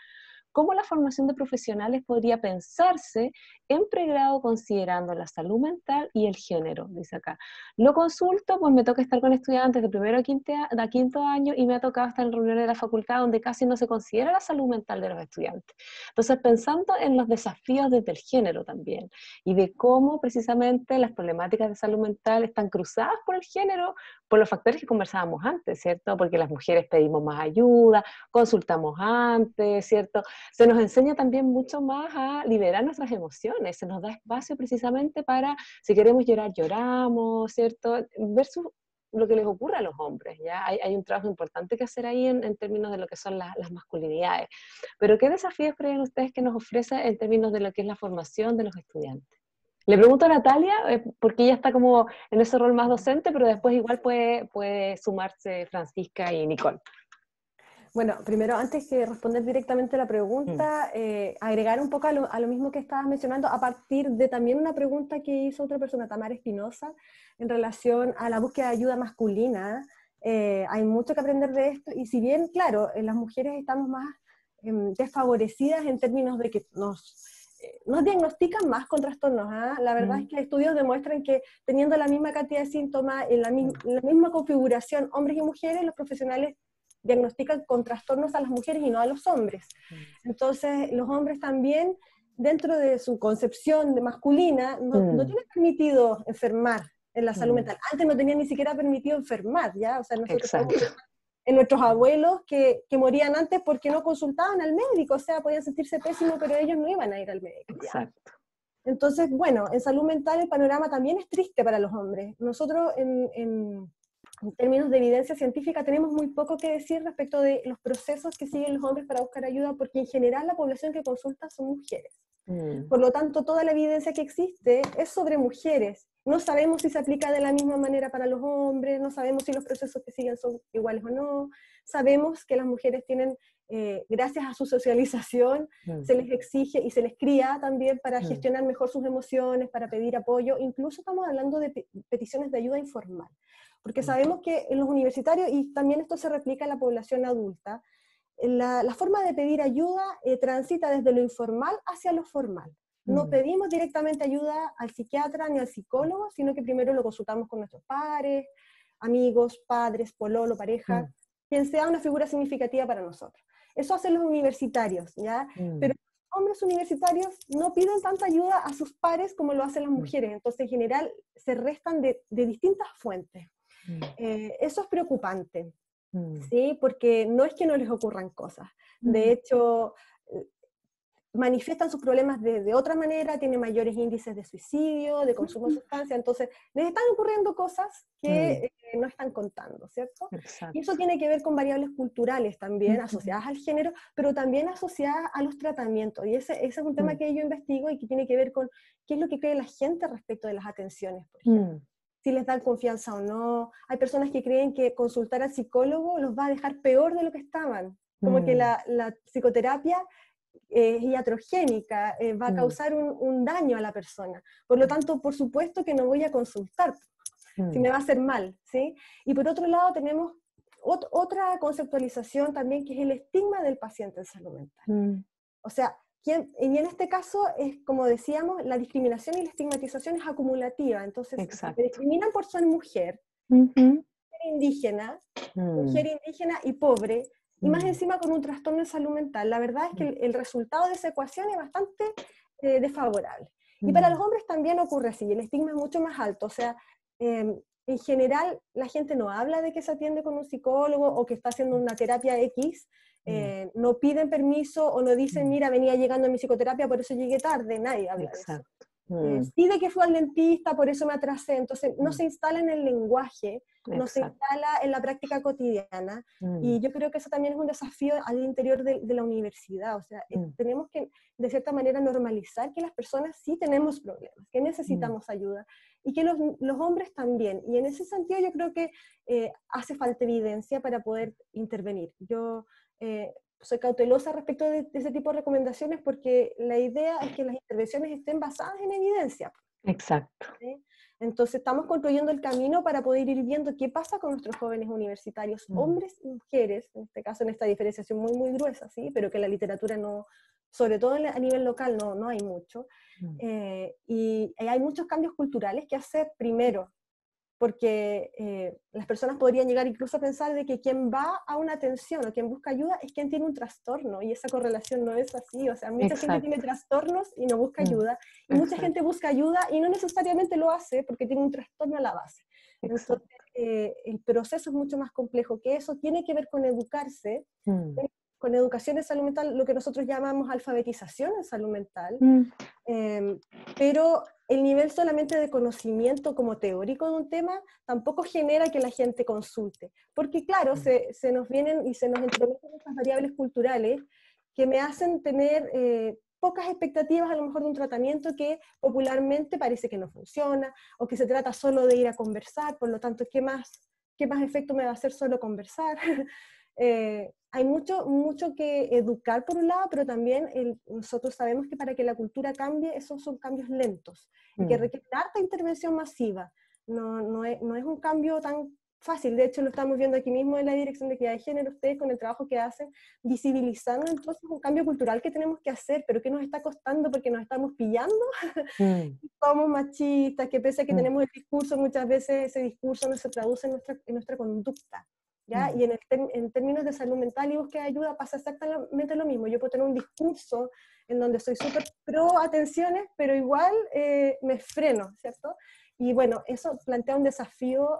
¿Cómo la formación de profesionales podría pensarse en pregrado considerando la salud mental y el género? Dice acá. Lo consulto, pues me toca estar con estudiantes de primero a quinto año, y me ha tocado estar en reuniones de la facultad donde casi no se considera la salud mental de los estudiantes. Entonces, pensando en los desafíos desde el género también, y de cómo precisamente las problemáticas de salud mental están cruzadas por el género, por los factores que conversábamos antes, ¿cierto? Porque las mujeres pedimos más ayuda, consultamos antes, ¿cierto? Se nos enseña también mucho más a liberar nuestras emociones, se nos da espacio precisamente para, si queremos llorar, lloramos, ¿cierto? Versus lo que les ocurre a los hombres, ¿ya? Hay un trabajo importante que hacer ahí en términos de lo que son las masculinidades. Pero ¿qué desafíos creen ustedes que nos ofrece en términos de lo que es la formación de los estudiantes? Le pregunto a Natalia, porque ella está como en ese rol más docente, pero después igual puede sumarse Francisca y Nicole. Bueno, primero, antes que responder directamente a la pregunta, agregar un poco a lo mismo que estabas mencionando, a partir de también una pregunta que hizo otra persona, Tamara Espinosa, en relación a la búsqueda de ayuda masculina. Hay mucho que aprender de esto, y si bien, claro, las mujeres estamos más desfavorecidas en términos de que nos diagnostican más con trastornos, la verdad es que estudios demuestran que teniendo la misma cantidad de síntomas, en la misma configuración, hombres y mujeres, los profesionales diagnostican con trastornos a las mujeres y no a los hombres. Entonces, los hombres también, dentro de su concepción de masculina, no tienen permitido enfermar en la salud mental. Antes no tenían ni siquiera permitido enfermar, ¿ya? O sea, nosotros en nuestros abuelos que morían antes porque no consultaban al médico, o sea, podían sentirse pésimos, pero ellos no iban a ir al médico. Exacto. Entonces, bueno, en salud mental el panorama también es triste para los hombres. Nosotros en términos de evidencia científica tenemos muy poco que decir respecto de los procesos que siguen los hombres para buscar ayuda, porque en general la población que consulta son mujeres. Por lo tanto, toda la evidencia que existe es sobre mujeres, no sabemos si se aplica de la misma manera para los hombres, no sabemos si los procesos que siguen son iguales o no, sabemos que las mujeres tienen, gracias a su socialización, se les exige y se les cría también para gestionar mejor sus emociones, para pedir apoyo, incluso estamos hablando de peticiones de ayuda informal, porque sabemos que en los universitarios, y también esto se replica en la población adulta, la forma de pedir ayuda transita desde lo informal hacia lo formal. No pedimos directamente ayuda al psiquiatra ni al psicólogo, sino que primero lo consultamos con nuestros pares, amigos, padres, pololo, pareja, quien sea una figura significativa para nosotros. Eso hacen los universitarios, ¿ya? Pero los hombres universitarios no piden tanta ayuda a sus pares como lo hacen las mujeres, entonces en general se restan de distintas fuentes. Eso es preocupante, ¿sí? Porque no es que no les ocurran cosas, de hecho manifiestan sus problemas de otra manera, tienen mayores índices de suicidio, de consumo de sustancias, entonces les están ocurriendo cosas que no están contando, ¿cierto? Exacto. Y eso tiene que ver con variables culturales también, asociadas al género, pero también asociadas a los tratamientos, y ese es un tema que yo investigo y que tiene que ver con qué es lo que cree la gente respecto de las atenciones, por ejemplo. Si les dan confianza o no. Hay personas que creen que consultar al psicólogo los va a dejar peor de lo que estaban, como que la psicoterapia es iatrogénica, va a causar un daño a la persona. Por lo tanto, por supuesto que no voy a consultar, si me va a hacer mal, ¿sí? Y por otro lado tenemos otra conceptualización también, que es el estigma del paciente en salud mental. O sea, y en este caso, es como decíamos, la discriminación y la estigmatización es acumulativa. Entonces, si me discriminan por ser mujer, mujer indígena y pobre, y más encima con un trastorno de salud mental, la verdad es que el resultado de esa ecuación es bastante desfavorable. Y para los hombres también ocurre así, el estigma es mucho más alto, o sea, en general la gente no habla de que se atiende con un psicólogo o que está haciendo una terapia X, no piden permiso o no dicen, mira, venía llegando a mi psicoterapia, por eso llegué tarde, nadie habla de eso. Sí, de que fue al dentista, por eso me atrasé, entonces no se instala en el lenguaje, no se instala en la práctica cotidiana, y yo creo que eso también es un desafío al interior de la universidad, o sea, tenemos que de cierta manera normalizar que las personas sí tenemos problemas, que necesitamos ayuda, y que los hombres también, y en ese sentido yo creo que hace falta evidencia para poder intervenir. Yo soy cautelosa respecto de ese tipo de recomendaciones porque la idea es que las intervenciones estén basadas en evidencia. Exacto. ¿Sí? Entonces estamos construyendo el camino para poder ir viendo qué pasa con nuestros jóvenes universitarios, hombres y mujeres, en este caso en esta diferenciación muy, muy gruesa, ¿sí? Pero que la literatura no, sobre todo a nivel local, no hay mucho. Y hay muchos cambios culturales que hacer primero, porque las personas podrían llegar incluso a pensar de que quien va a una atención o quien busca ayuda es quien tiene un trastorno, y esa correlación no es así, o sea, mucha gente tiene trastornos y no busca ayuda, y mucha gente busca ayuda y no necesariamente lo hace porque tiene un trastorno a la base. Entonces, el proceso es mucho más complejo que eso, tiene que ver con educarse, con educación en salud mental, lo que nosotros llamamos alfabetización en salud mental, pero el nivel solamente de conocimiento como teórico de un tema tampoco genera que la gente consulte, porque claro, se nos vienen y se nos introducen estas variables culturales que me hacen tener pocas expectativas a lo mejor de un tratamiento que popularmente parece que no funciona, o que se trata solo de ir a conversar, por lo tanto, ¿qué más efecto me va a hacer solo conversar? Hay mucho que educar por un lado, pero también nosotros sabemos que para que la cultura cambie, esos son cambios lentos, y que requieren harta intervención masiva. No es un cambio tan fácil, de hecho lo estamos viendo aquí mismo en la Dirección de Equidad de Género, ustedes con el trabajo que hacen, visibilizando entonces un cambio cultural que tenemos que hacer, pero que nos está costando porque nos estamos pillando, somos machistas, que pese a que tenemos el discurso, muchas veces ese discurso no se traduce en nuestra conducta. ¿Ya? Y en términos de salud mental y búsqueda de ayuda pasa exactamente lo mismo. Yo puedo tener un discurso en donde soy súper pro atenciones, pero igual me freno, ¿cierto? Y bueno, eso plantea un desafío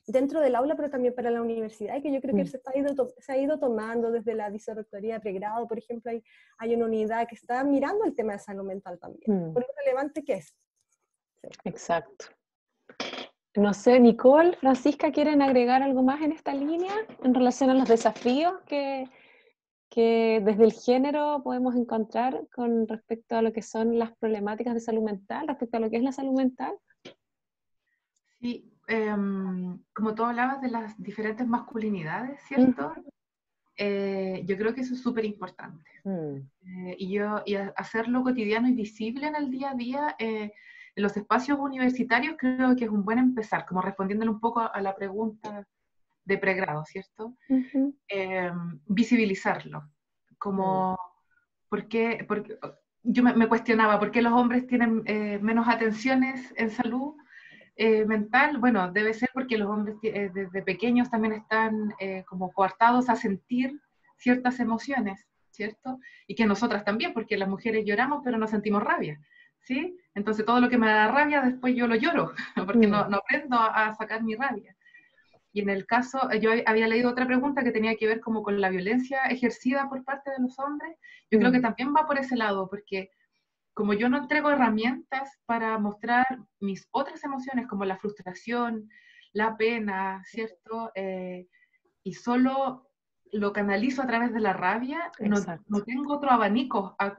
dentro del aula, pero también para la universidad, y que yo creo que se ha ido tomando desde la vicerrectoría de pregrado, por ejemplo, hay una unidad que está mirando el tema de salud mental también, por lo relevante que es. Sí. Exacto. No sé, Nicole, Francisca, ¿quieren agregar algo más en esta línea en relación a los desafíos que desde el género podemos encontrar con respecto a lo que son las problemáticas de salud mental, respecto a lo que es la salud mental? Sí, como tú hablabas de las diferentes masculinidades, ¿cierto? Yo creo que eso es súper importante. Y hacerlo cotidiano y visible en el día a día, en los espacios universitarios, creo que es un buen empezar, como respondiéndole un poco a la pregunta de pregrado, ¿cierto? Visibilizarlo, como, porque yo me cuestionaba, ¿por qué los hombres tienen menos atenciones en salud mental? Bueno, debe ser porque los hombres desde pequeños también están como coartados a sentir ciertas emociones, ¿cierto? Y que nosotras también, porque las mujeres lloramos, pero no sentimos rabia, ¿sí? Entonces todo lo que me da rabia, después yo lo lloro, porque no aprendo a sacar mi rabia. Y en el caso, yo había leído otra pregunta que tenía que ver como con la violencia ejercida por parte de los hombres. Yo creo que también va por ese lado, porque como yo no entrego herramientas para mostrar mis otras emociones, como la frustración, la pena, ¿cierto? Y solo lo canalizo a través de la rabia, no tengo otro abanico a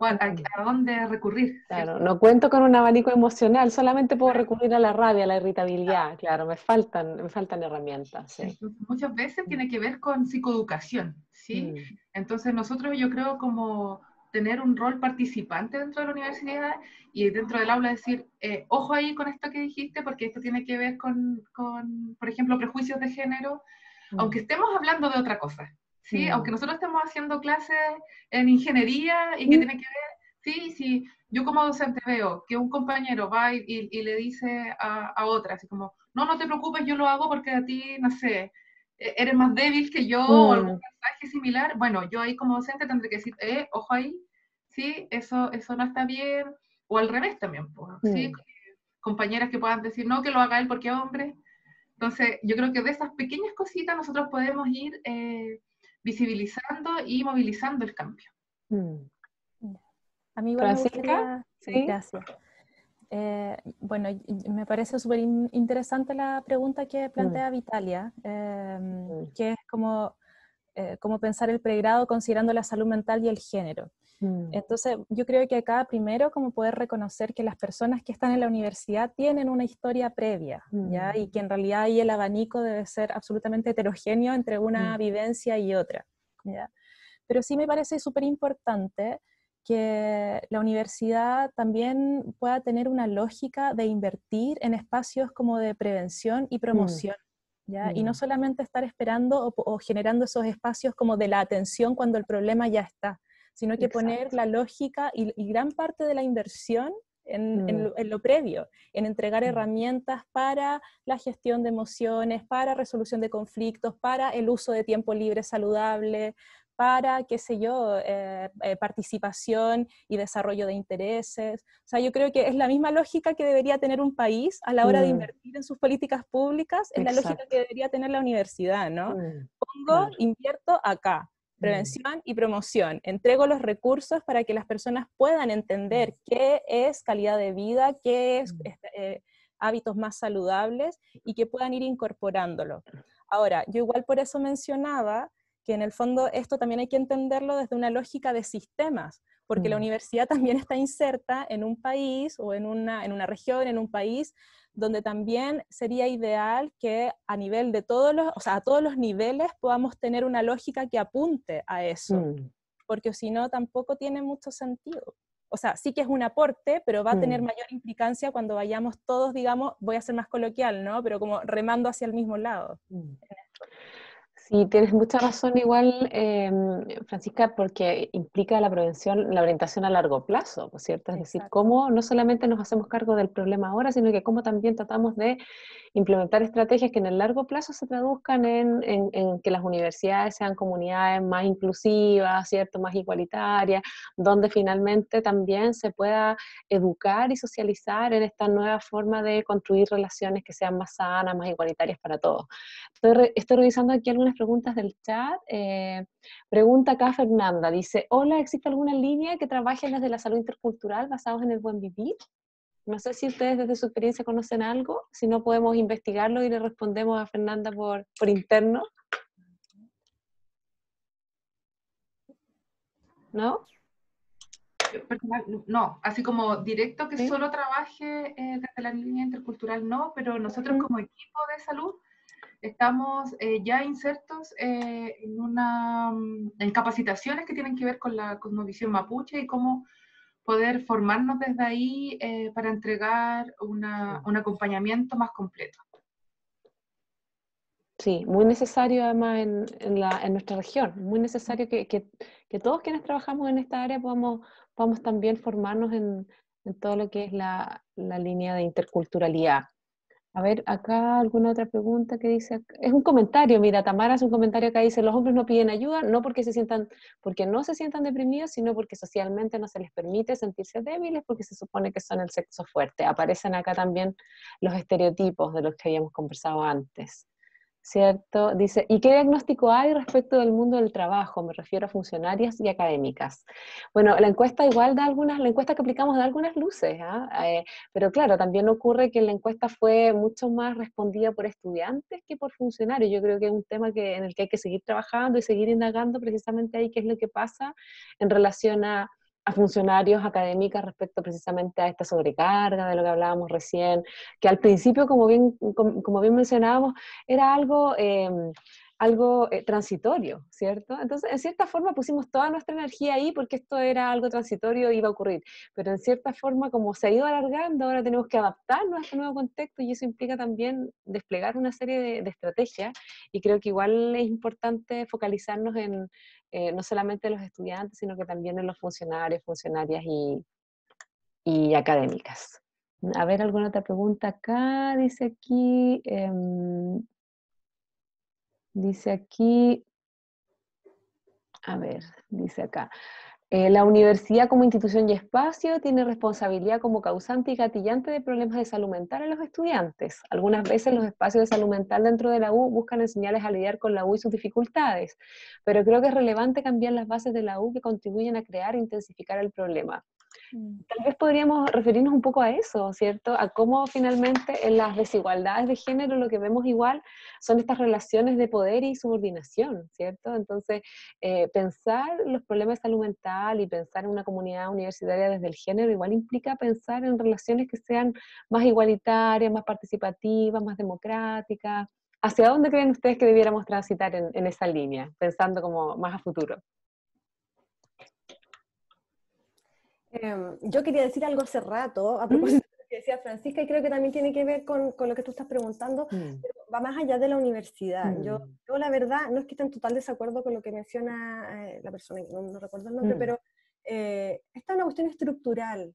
dónde recurrir. ¿Cierto? Claro, no cuento con un abanico emocional, solamente puedo recurrir a la rabia, a la irritabilidad, claro, me faltan herramientas. Sí. Entonces, muchas veces tiene que ver con psicoeducación, ¿sí? Entonces nosotros, yo creo, como tener un rol participante dentro de la universidad y dentro del aula decir, ojo ahí con esto que dijiste, porque esto tiene que ver con por ejemplo, prejuicios de género, aunque estemos hablando de otra cosa, ¿sí? Aunque nosotros estemos haciendo clases en ingeniería y que tiene que ver, sí, sí, yo como docente veo que un compañero va y le dice a otra, así como, no te preocupes, yo lo hago porque a ti, no sé, eres más débil que yo o algún mensaje similar. Bueno, yo ahí como docente tendré que decir, ojo ahí, sí, eso no está bien, o al revés también, ¿sí? Compañeras que puedan decir, no, que lo haga él porque es hombre. Entonces, yo creo que de esas pequeñas cositas nosotros podemos ir visibilizando y movilizando el cambio. A mí igual me gustaría... ¿Sí? Gracias. Bueno, me parece súper interesante la pregunta que plantea Vitalia, que es como pensar el pregrado considerando la salud mental y el género. Entonces, yo creo que acá primero como poder reconocer que las personas que están en la universidad tienen una historia previa, ¿ya? Y que en realidad ahí el abanico debe ser absolutamente heterogéneo entre una vivencia y otra, ¿ya? Pero sí me parece súper importante que la universidad también pueda tener una lógica de invertir en espacios como de prevención y promoción, ¿ya? Y no solamente estar esperando o generando esos espacios como de la atención cuando el problema ya está, sino que poner la lógica y gran parte de la inversión en lo previo, en entregar herramientas para la gestión de emociones, para resolución de conflictos, para el uso de tiempo libre saludable, para, qué sé yo, participación y desarrollo de intereses. O sea, yo creo que es la misma lógica que debería tener un país a la hora de invertir en sus políticas públicas, es la lógica que debería tener la universidad, ¿no? Invierto acá. Prevención y promoción. Entrego los recursos para que las personas puedan entender qué es calidad de vida, qué es hábitos más saludables y que puedan ir incorporándolo. Ahora, yo igual por eso mencionaba que en el fondo esto también hay que entenderlo desde una lógica de sistemas, porque la universidad también está inserta en un país o en una región, en un país, donde también sería ideal que a nivel de a todos los niveles podamos tener una lógica que apunte a eso, porque si no tampoco tiene mucho sentido. O sea, sí que es un aporte, pero va a tener mayor implicancia cuando vayamos todos, digamos, voy a ser más coloquial, ¿no? Pero como remando hacia el mismo lado. Sí, tienes mucha razón igual, Francisca, porque implica la prevención, la orientación a largo plazo, ¿no es cierto? Es decir, cómo no solamente nos hacemos cargo del problema ahora, sino que cómo también tratamos de implementar estrategias que en el largo plazo se traduzcan en que las universidades sean comunidades más inclusivas, ¿cierto? Más igualitarias, donde finalmente también se pueda educar y socializar en esta nueva forma de construir relaciones que sean más sanas, más igualitarias para todos. Estoy revisando aquí algunas preguntas del chat. Pregunta acá Fernanda, dice, hola, ¿existe alguna línea que trabaje desde la salud intercultural basados en el buen vivir? No sé si ustedes desde su experiencia conocen algo, si no podemos investigarlo y le respondemos a Fernanda por interno. ¿No? no, así como directo que ¿Sí? solo trabaje desde la línea intercultural, no, pero nosotros como equipo de salud estamos ya insertos en capacitaciones que tienen que ver con la cosmovisión mapuche y cómo poder formarnos desde ahí para entregar un acompañamiento más completo. Sí, muy necesario además en nuestra región, muy necesario que todos quienes trabajamos en esta área podamos también formarnos en todo lo que es la línea de interculturalidad. A ver, acá alguna otra pregunta que dice, es un comentario, mira, Tamara hace un comentario acá, dice, los hombres no piden ayuda, no porque no se sientan deprimidos, sino porque socialmente no se les permite sentirse débiles, porque se supone que son el sexo fuerte. Aparecen acá también los estereotipos de los que habíamos conversado antes. ¿Cierto? Dice, ¿y qué diagnóstico hay respecto del mundo del trabajo? Me refiero a funcionarias y académicas. Bueno, la encuesta la encuesta que aplicamos da algunas luces, ¿ah? Pero claro, también ocurre que la encuesta fue mucho más respondida por estudiantes que por funcionarios. Yo creo que es un tema en el que hay que seguir trabajando y seguir indagando precisamente ahí qué es lo que pasa en relación a funcionarios académicos respecto precisamente a esta sobrecarga de lo que hablábamos recién, que al principio, como bien mencionábamos, era algo transitorio, ¿cierto? Entonces, en cierta forma pusimos toda nuestra energía ahí porque esto era algo transitorio, iba a ocurrir, pero en cierta forma, como se ha ido alargando, ahora tenemos que adaptarnos a este nuevo contexto y eso implica también desplegar una serie de estrategias y creo que igual es importante focalizarnos en no solamente los estudiantes, sino que también en los funcionarios, funcionarias y académicas. A ver, alguna otra pregunta acá, dice aquí, a ver, dice acá, la universidad como institución y espacio tiene responsabilidad como causante y gatillante de problemas de salud mental en los estudiantes. Algunas veces los espacios de salud mental dentro de la U buscan enseñarles a lidiar con la U y sus dificultades, pero creo que es relevante cambiar las bases de la U que contribuyen a crear e intensificar el problema. Tal vez podríamos referirnos un poco a eso, ¿cierto? A cómo finalmente en las desigualdades de género lo que vemos igual son estas relaciones de poder y subordinación, ¿cierto? Entonces, pensar los problemas de salud mental y pensar en una comunidad universitaria desde el género igual implica pensar en relaciones que sean más igualitarias, más participativas, más democráticas. ¿Hacia dónde creen ustedes que debiéramos transitar en esa línea, pensando como más a futuro? Yo quería decir algo hace rato, a propósito de lo que decía Francisca, y creo que también tiene que ver con lo que tú estás preguntando, pero va más allá de la universidad. Yo la verdad, no es que esté en total desacuerdo con lo que menciona la persona, no recuerdo el nombre, pero esta es una cuestión estructural.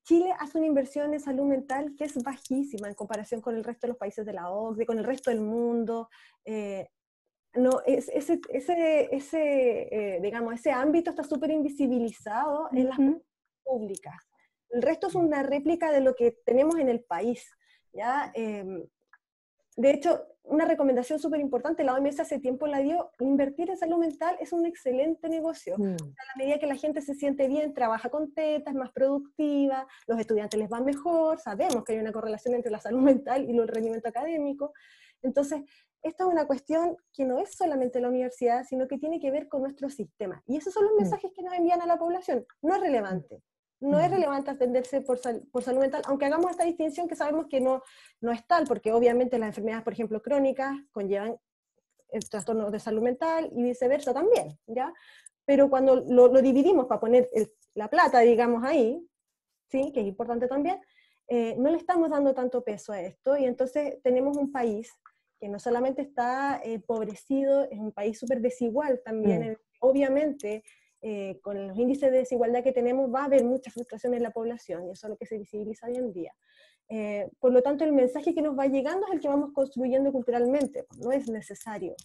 Chile hace una inversión en salud mental que es bajísima en comparación con el resto de los países de la OCDE, con el resto del mundo. No, digamos, ese ámbito está súper invisibilizado en las políticas públicas. El resto es una réplica de lo que tenemos en el país, ¿ya? De hecho, una recomendación súper importante, la OMS hace tiempo la dio, invertir en salud mental es un excelente negocio. O sea, a la medida que la gente se siente bien, trabaja contenta, es más productiva, los estudiantes les va mejor, sabemos que hay una correlación entre la salud mental y el rendimiento académico. Entonces, esta es una cuestión que no es solamente la universidad, sino que tiene que ver con nuestro sistema. Y esos son los mensajes que nos envían a la población. No es relevante. No es relevante atenderse por salud mental, aunque hagamos esta distinción que sabemos que no es tal, porque obviamente las enfermedades, por ejemplo, crónicas, conllevan trastornos de salud mental y viceversa también, ¿ya? Pero cuando lo dividimos para poner la plata, digamos, ahí, ¿sí? Que es importante también, no le estamos dando tanto peso a esto, y entonces tenemos un país que no solamente está empobrecido, es un país súper desigual también, obviamente, con los índices de desigualdad que tenemos va a haber mucha frustración en la población, y eso es lo que se visibiliza hoy en día. Por lo tanto, el mensaje que nos va llegando es el que vamos construyendo culturalmente, no es necesario.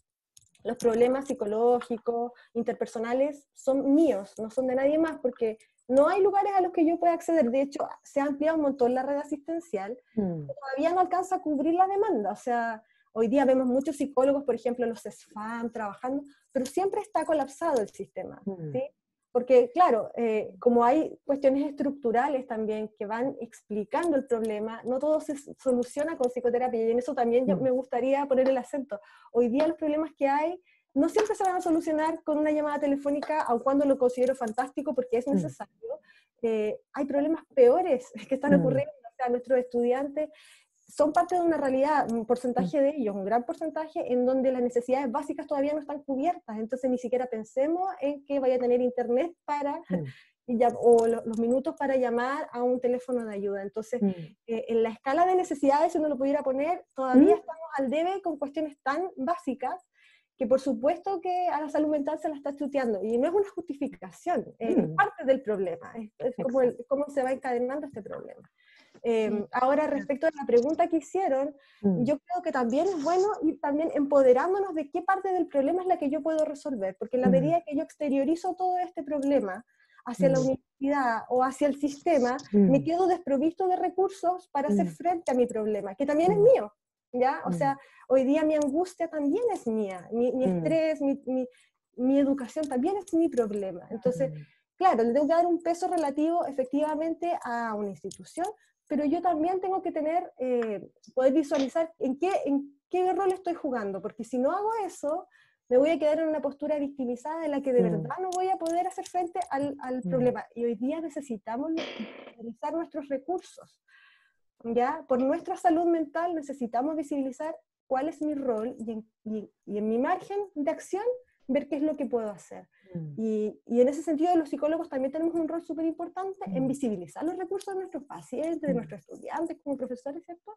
Los problemas psicológicos, interpersonales, son míos, no son de nadie más, porque no hay lugares a los que yo pueda acceder. De hecho, se ha ampliado un montón la red asistencial, pero todavía no alcanza a cubrir la demanda. O sea, hoy día vemos muchos psicólogos, por ejemplo, en los SFAM trabajando, pero siempre está colapsado el sistema, ¿sí? Porque, claro, como hay cuestiones estructurales también que van explicando el problema, no todo se soluciona con psicoterapia, y en eso también yo me gustaría poner el acento. Hoy día los problemas que hay no siempre se van a solucionar con una llamada telefónica, aun cuando lo considero fantástico porque es necesario. Hay problemas peores que están ocurriendo, o sea, nuestros estudiantes son parte de una realidad, un porcentaje de ellos, un gran porcentaje, en donde las necesidades básicas todavía no están cubiertas, entonces ni siquiera pensemos en que vaya a tener internet para, o los minutos para llamar a un teléfono de ayuda. Entonces, en la escala de necesidades, si uno lo pudiera poner, todavía estamos al debe con cuestiones tan básicas, que por supuesto que a la salud mental se la está chuteando, y no es una justificación, es parte del problema, es como cómo se va encadenando este problema. Ahora, respecto a la pregunta que hicieron, yo creo que también es bueno ir también empoderándonos de qué parte del problema es la que yo puedo resolver, porque en la medida que yo exteriorizo todo este problema hacia la universidad o hacia el sistema, me quedo desprovisto de recursos para hacer frente a mi problema, que también es mío, ¿ya? O sea, hoy día mi angustia también es mía, mi estrés, mi educación también es mi problema. Entonces, claro, le tengo que dar un peso relativo efectivamente a una institución, pero yo también tengo que tener, poder visualizar en qué rol estoy jugando, porque si no hago eso, me voy a quedar en una postura victimizada en la que de verdad no voy a poder hacer frente al problema. Y hoy día necesitamos utilizar nuestros recursos, ¿ya? Por nuestra salud mental necesitamos visibilizar cuál es mi rol y en mi margen de acción ver qué es lo que puedo hacer. Y en ese sentido los psicólogos también tenemos un rol súper importante en visibilizar los recursos de nuestros pacientes, de nuestros estudiantes como profesores, ¿cierto?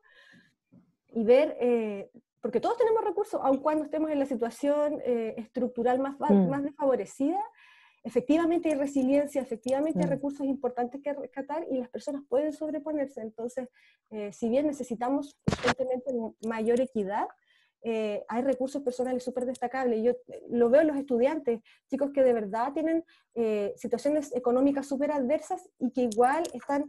Y ver, porque todos tenemos recursos, aun cuando estemos en la situación estructural más desfavorecida, efectivamente hay resiliencia, efectivamente hay recursos importantes que rescatar y las personas pueden sobreponerse. Entonces, si bien necesitamos constantemente mayor equidad, hay recursos personales súper destacables. Yo lo veo en los estudiantes, chicos que de verdad tienen situaciones económicas súper adversas y que igual están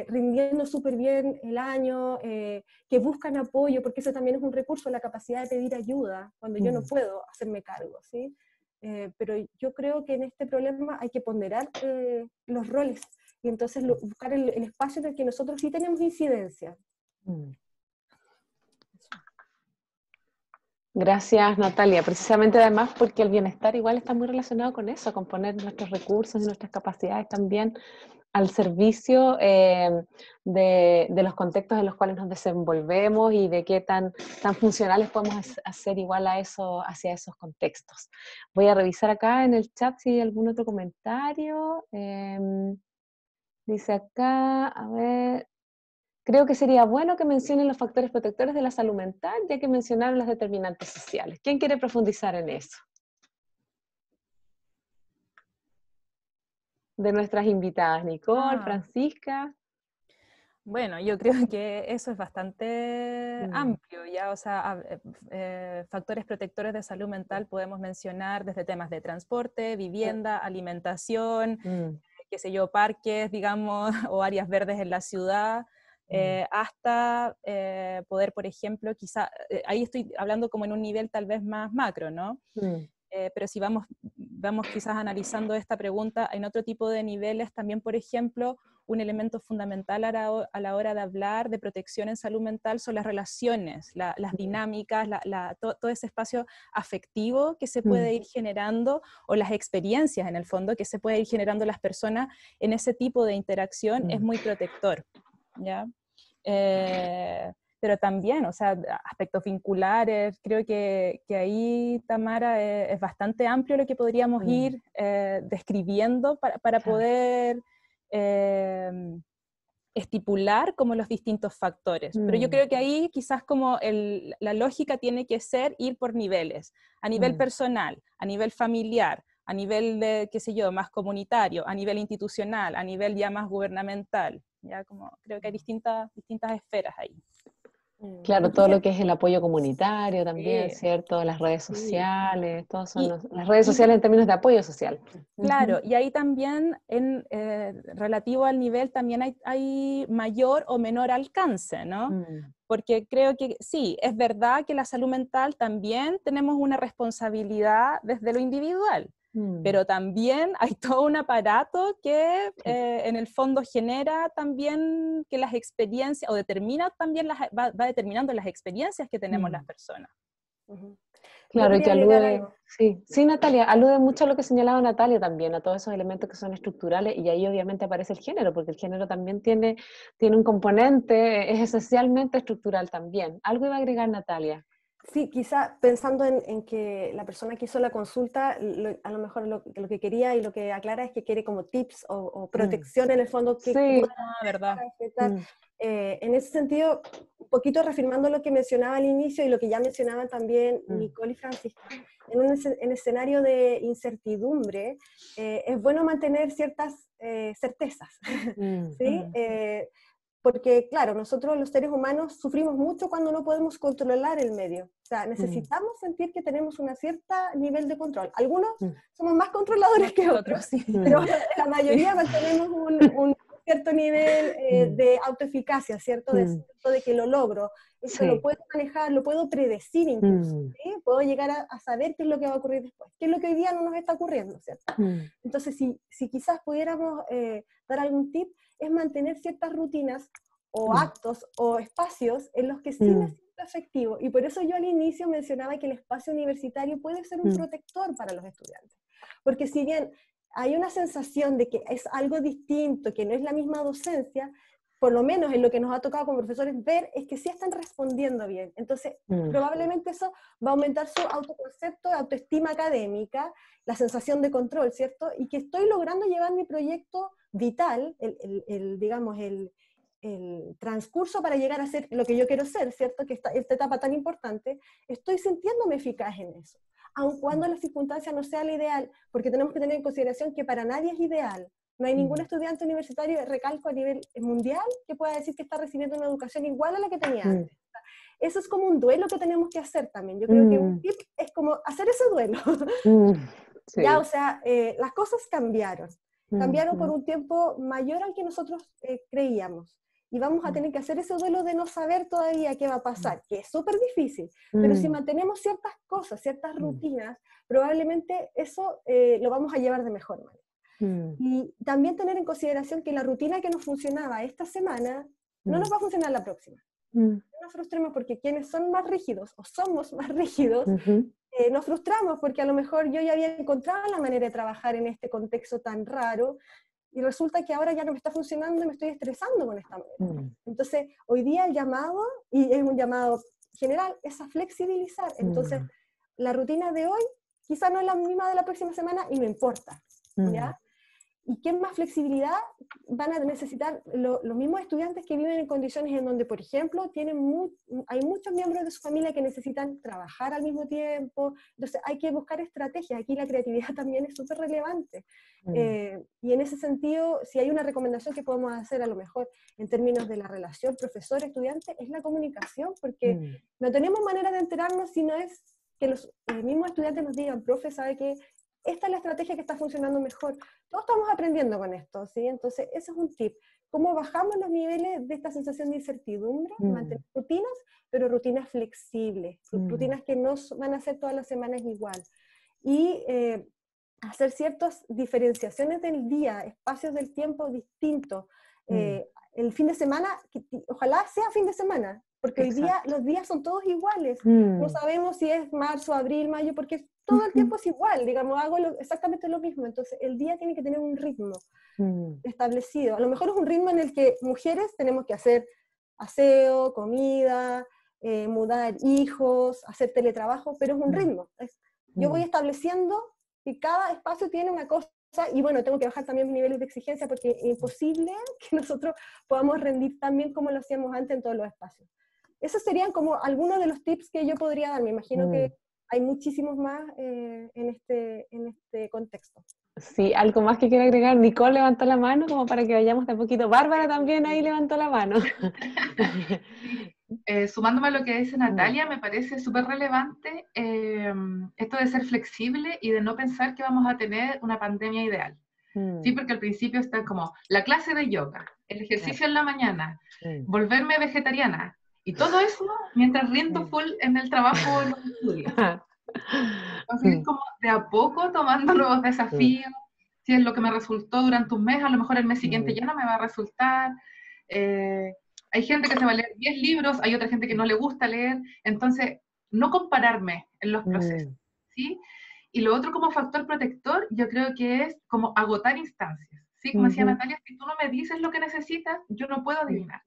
rindiendo súper bien el año, que buscan apoyo, porque eso también es un recurso, la capacidad de pedir ayuda cuando yo no puedo hacerme cargo, ¿sí? Pero yo creo que en este problema hay que ponderar los roles y entonces buscar el espacio en el que nosotros sí tenemos incidencia. Gracias, Natalia. Precisamente además porque el bienestar igual está muy relacionado con eso, con poner nuestros recursos y nuestras capacidades también al servicio de los contextos en los cuales nos desenvolvemos y de qué tan funcionales podemos hacer igual a eso, hacia esos contextos. Voy a revisar acá en el chat si hay algún otro comentario. Dice acá, a ver... Creo que sería bueno que mencionen los factores protectores de la salud mental, ya que mencionaron los determinantes sociales. ¿Quién quiere profundizar en eso? De nuestras invitadas, Nicole, Francisca. Bueno, yo creo que eso es bastante amplio, ¿ya? O sea, factores protectores de salud mental podemos mencionar desde temas de transporte, vivienda, alimentación, qué sé yo, parques, digamos, o áreas verdes en la ciudad, hasta poder, por ejemplo, quizá, ahí estoy hablando como en un nivel tal vez más macro, ¿no? Pero si vamos quizás analizando esta pregunta en otro tipo de niveles, también, por ejemplo, un elemento fundamental a la hora de hablar de protección en salud mental son las relaciones, las dinámicas, todo ese espacio afectivo que se puede ir generando, o las experiencias en el fondo que se puede ir generando las personas en ese tipo de interacción, es muy protector, ¿ya? Pero también, o sea, aspectos vinculares, creo que ahí, Tamara, es bastante amplio lo que podríamos ir describiendo para poder estipular como los distintos factores. Pero yo creo que ahí quizás como la lógica tiene que ser ir por niveles, a nivel personal, a nivel familiar, a nivel de, qué sé yo, más comunitario, a nivel institucional, a nivel ya más gubernamental. Ya como creo que hay distintas esferas ahí. Claro, todo lo que es el apoyo comunitario también, ¿cierto? Las redes sociales, todos son las redes sociales en términos de apoyo social. Claro, y ahí también, relativo al nivel, también hay mayor o menor alcance, ¿no? Porque creo que sí, es verdad que la salud mental también tenemos una responsabilidad desde lo individual, pero también hay todo un aparato que en el fondo genera también que las experiencias, o determina también va determinando las experiencias que tenemos las personas. Claro, y que alude, algo. sí, Natalia, alude mucho a lo que señalaba Natalia también, a todos esos elementos que son estructurales, y ahí obviamente aparece el género, porque el género también tiene un componente, es esencialmente estructural también. Algo iba a agregar Natalia. Sí, quizá pensando en que la persona que hizo la consulta, a lo mejor lo que quería y lo que aclara es que quiere como tips o protección en el fondo que Sí, verdad. En ese sentido, un poquito reafirmando lo que mencionaba al inicio y lo que ya mencionaban también Nicole y Francisca, en escenario de incertidumbre, es bueno mantener ciertas certezas, ¿sí? Porque, claro, nosotros los seres humanos sufrimos mucho cuando no podemos controlar el medio. O sea, necesitamos sentir que tenemos un cierto nivel de control. Algunos somos más controladores que otros, sí. pero la mayoría mantenemos un cierto nivel de autoeficacia, ¿cierto? De que lo logro, esto lo puedo manejar, lo puedo predecir incluso, ¿sí? Puedo llegar a saber qué es lo que va a ocurrir después, qué es lo que hoy día no nos está ocurriendo, ¿cierto? Entonces, si quizás pudiéramos dar algún tip, es mantener ciertas rutinas o actos o espacios en los que sí me siento efectivo. Y por eso yo al inicio mencionaba que el espacio universitario puede ser un protector para los estudiantes. Porque si bien hay una sensación de que es algo distinto, que no es la misma docencia, por lo menos en lo que nos ha tocado como profesores ver, es que sí están respondiendo bien. Entonces, probablemente eso va a aumentar su autoconcepto, autoestima académica, la sensación de control, ¿cierto? Y que estoy logrando llevar mi proyecto vital, digamos, el transcurso para llegar a ser lo que yo quiero ser, ¿cierto? Que esta etapa tan importante, estoy sintiéndome eficaz en eso. Aun cuando la circunstancia no sea la ideal, porque tenemos que tener en consideración que para nadie es ideal. No hay ningún estudiante universitario, recalco, a nivel mundial que pueda decir que está recibiendo una educación igual a la que tenía antes. Eso es como un duelo que tenemos que hacer también. Yo creo que un tip es como hacer ese duelo. Sí. Ya, o sea, las cosas cambiaron. Cambiaron por un tiempo mayor al que nosotros creíamos. Y vamos a tener que hacer ese duelo de no saber todavía qué va a pasar, que es súper difícil. Pero si mantenemos ciertas cosas, ciertas rutinas, probablemente eso lo vamos a llevar de mejor manera. Y también tener en consideración que la rutina que nos funcionaba esta semana no nos va a funcionar la próxima. No nos frustremos porque quienes son más rígidos o somos más rígidos, nos frustramos porque a lo mejor yo ya había encontrado la manera de trabajar en este contexto tan raro y resulta que ahora ya no me está funcionando y me estoy estresando con esta manera. Entonces, hoy día el llamado, y es un llamado general, es a flexibilizar. Entonces, la rutina de hoy quizá no es la misma de la próxima semana y no importa, ¿ya? ¿Y qué más flexibilidad van a necesitar los mismos estudiantes que viven en condiciones en donde, por ejemplo, hay muchos miembros de su familia que necesitan trabajar al mismo tiempo? Entonces hay que buscar estrategias. Aquí la creatividad también es súper relevante. Y en ese sentido, si hay una recomendación que podemos hacer a lo mejor en términos de la relación profesor-estudiante, es la comunicación, porque no tenemos manera de enterarnos si no es que los mismos estudiantes nos digan, profe, ¿sabe qué? Esta es la estrategia que está funcionando mejor. Todos estamos aprendiendo con esto, ¿sí? Entonces, ese es un tip. ¿Cómo bajamos los niveles de esta sensación de incertidumbre? Mantener rutinas, pero rutinas flexibles, rutinas que no van a ser todas las semanas igual. Y hacer ciertas diferenciaciones del día, espacios del tiempo distintos. El fin de semana, ojalá sea fin de semana, porque hoy día los días son todos iguales. No sabemos si es marzo, abril, mayo, porque todo el tiempo es igual, digamos, hago exactamente lo mismo. Entonces, el día tiene que tener un ritmo establecido. A lo mejor es un ritmo en el que mujeres tenemos que hacer aseo, comida, mudar hijos, hacer teletrabajo, pero es un ritmo. Yo voy estableciendo que cada espacio tiene una cosa, y bueno, tengo que bajar también mis niveles de exigencia porque es imposible que nosotros podamos rendir tan bien como lo hacíamos antes en todos los espacios. Esos serían como algunos de los tips que yo podría dar. Me imagino que hay muchísimos más en este contexto. Sí, algo más que quiera agregar. Nicole levantó la mano como para que vayamos de a poquito. Bárbara también ahí levantó la mano. Sumándome a lo que dice Natalia, me parece súper relevante esto de ser flexible y de no pensar que vamos a tener una pandemia ideal. Sí, porque al principio está como la clase de yoga, el ejercicio en la mañana, volverme vegetariana, y todo eso mientras rindo full en el trabajo o en los estudios. Entonces es como de a poco tomando nuevos desafíos. Si es lo que me resultó durante un mes, a lo mejor el mes siguiente ya no me va a resultar. Hay gente que se va a leer 10 libros, hay otra gente que no le gusta leer. Entonces no compararme en los procesos, ¿sí? Y lo otro como factor protector, yo creo que es como agotar instancias, ¿sí? Como decía Natalia, si tú no me dices lo que necesitas, yo no puedo adivinar.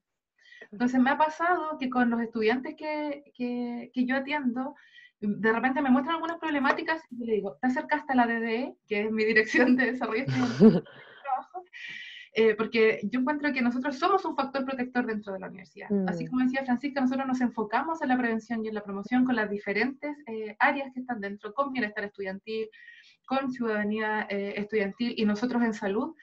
Entonces me ha pasado que con los estudiantes que yo atiendo, de repente me muestran algunas problemáticas y le digo, ¿te acercaste a la DDE, que es mi dirección de desarrollo estudiantil de trabajo? Porque yo encuentro que nosotros somos un factor protector dentro de la universidad. Así como decía Francisca, nosotros nos enfocamos en la prevención y en la promoción con las diferentes áreas que están dentro, con bienestar estudiantil, con ciudadanía estudiantil y nosotros en salud.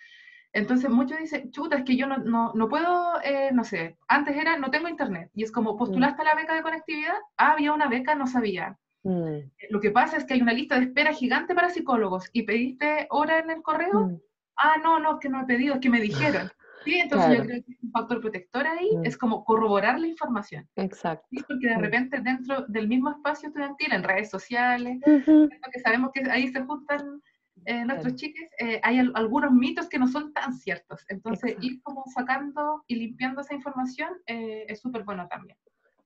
Entonces muchos dicen, chuta, es que yo no puedo, no sé, antes era, no tengo internet. Y es como, ¿postulaste a la beca de conectividad? Ah, había una beca, no sabía. Lo que pasa es que hay una lista de espera gigante para psicólogos y pediste hora en el correo. Ah, no, que no he pedido, es que me dijeron. Sí, entonces yo creo que un factor protector ahí es como corroborar la información. Exacto. ¿Sí? Porque de repente dentro del mismo espacio estudiantil, en redes sociales, que sabemos que ahí se juntan nuestros chiques, hay algunos mitos que no son tan ciertos. Entonces ir como sacando y limpiando esa información es súper bueno también.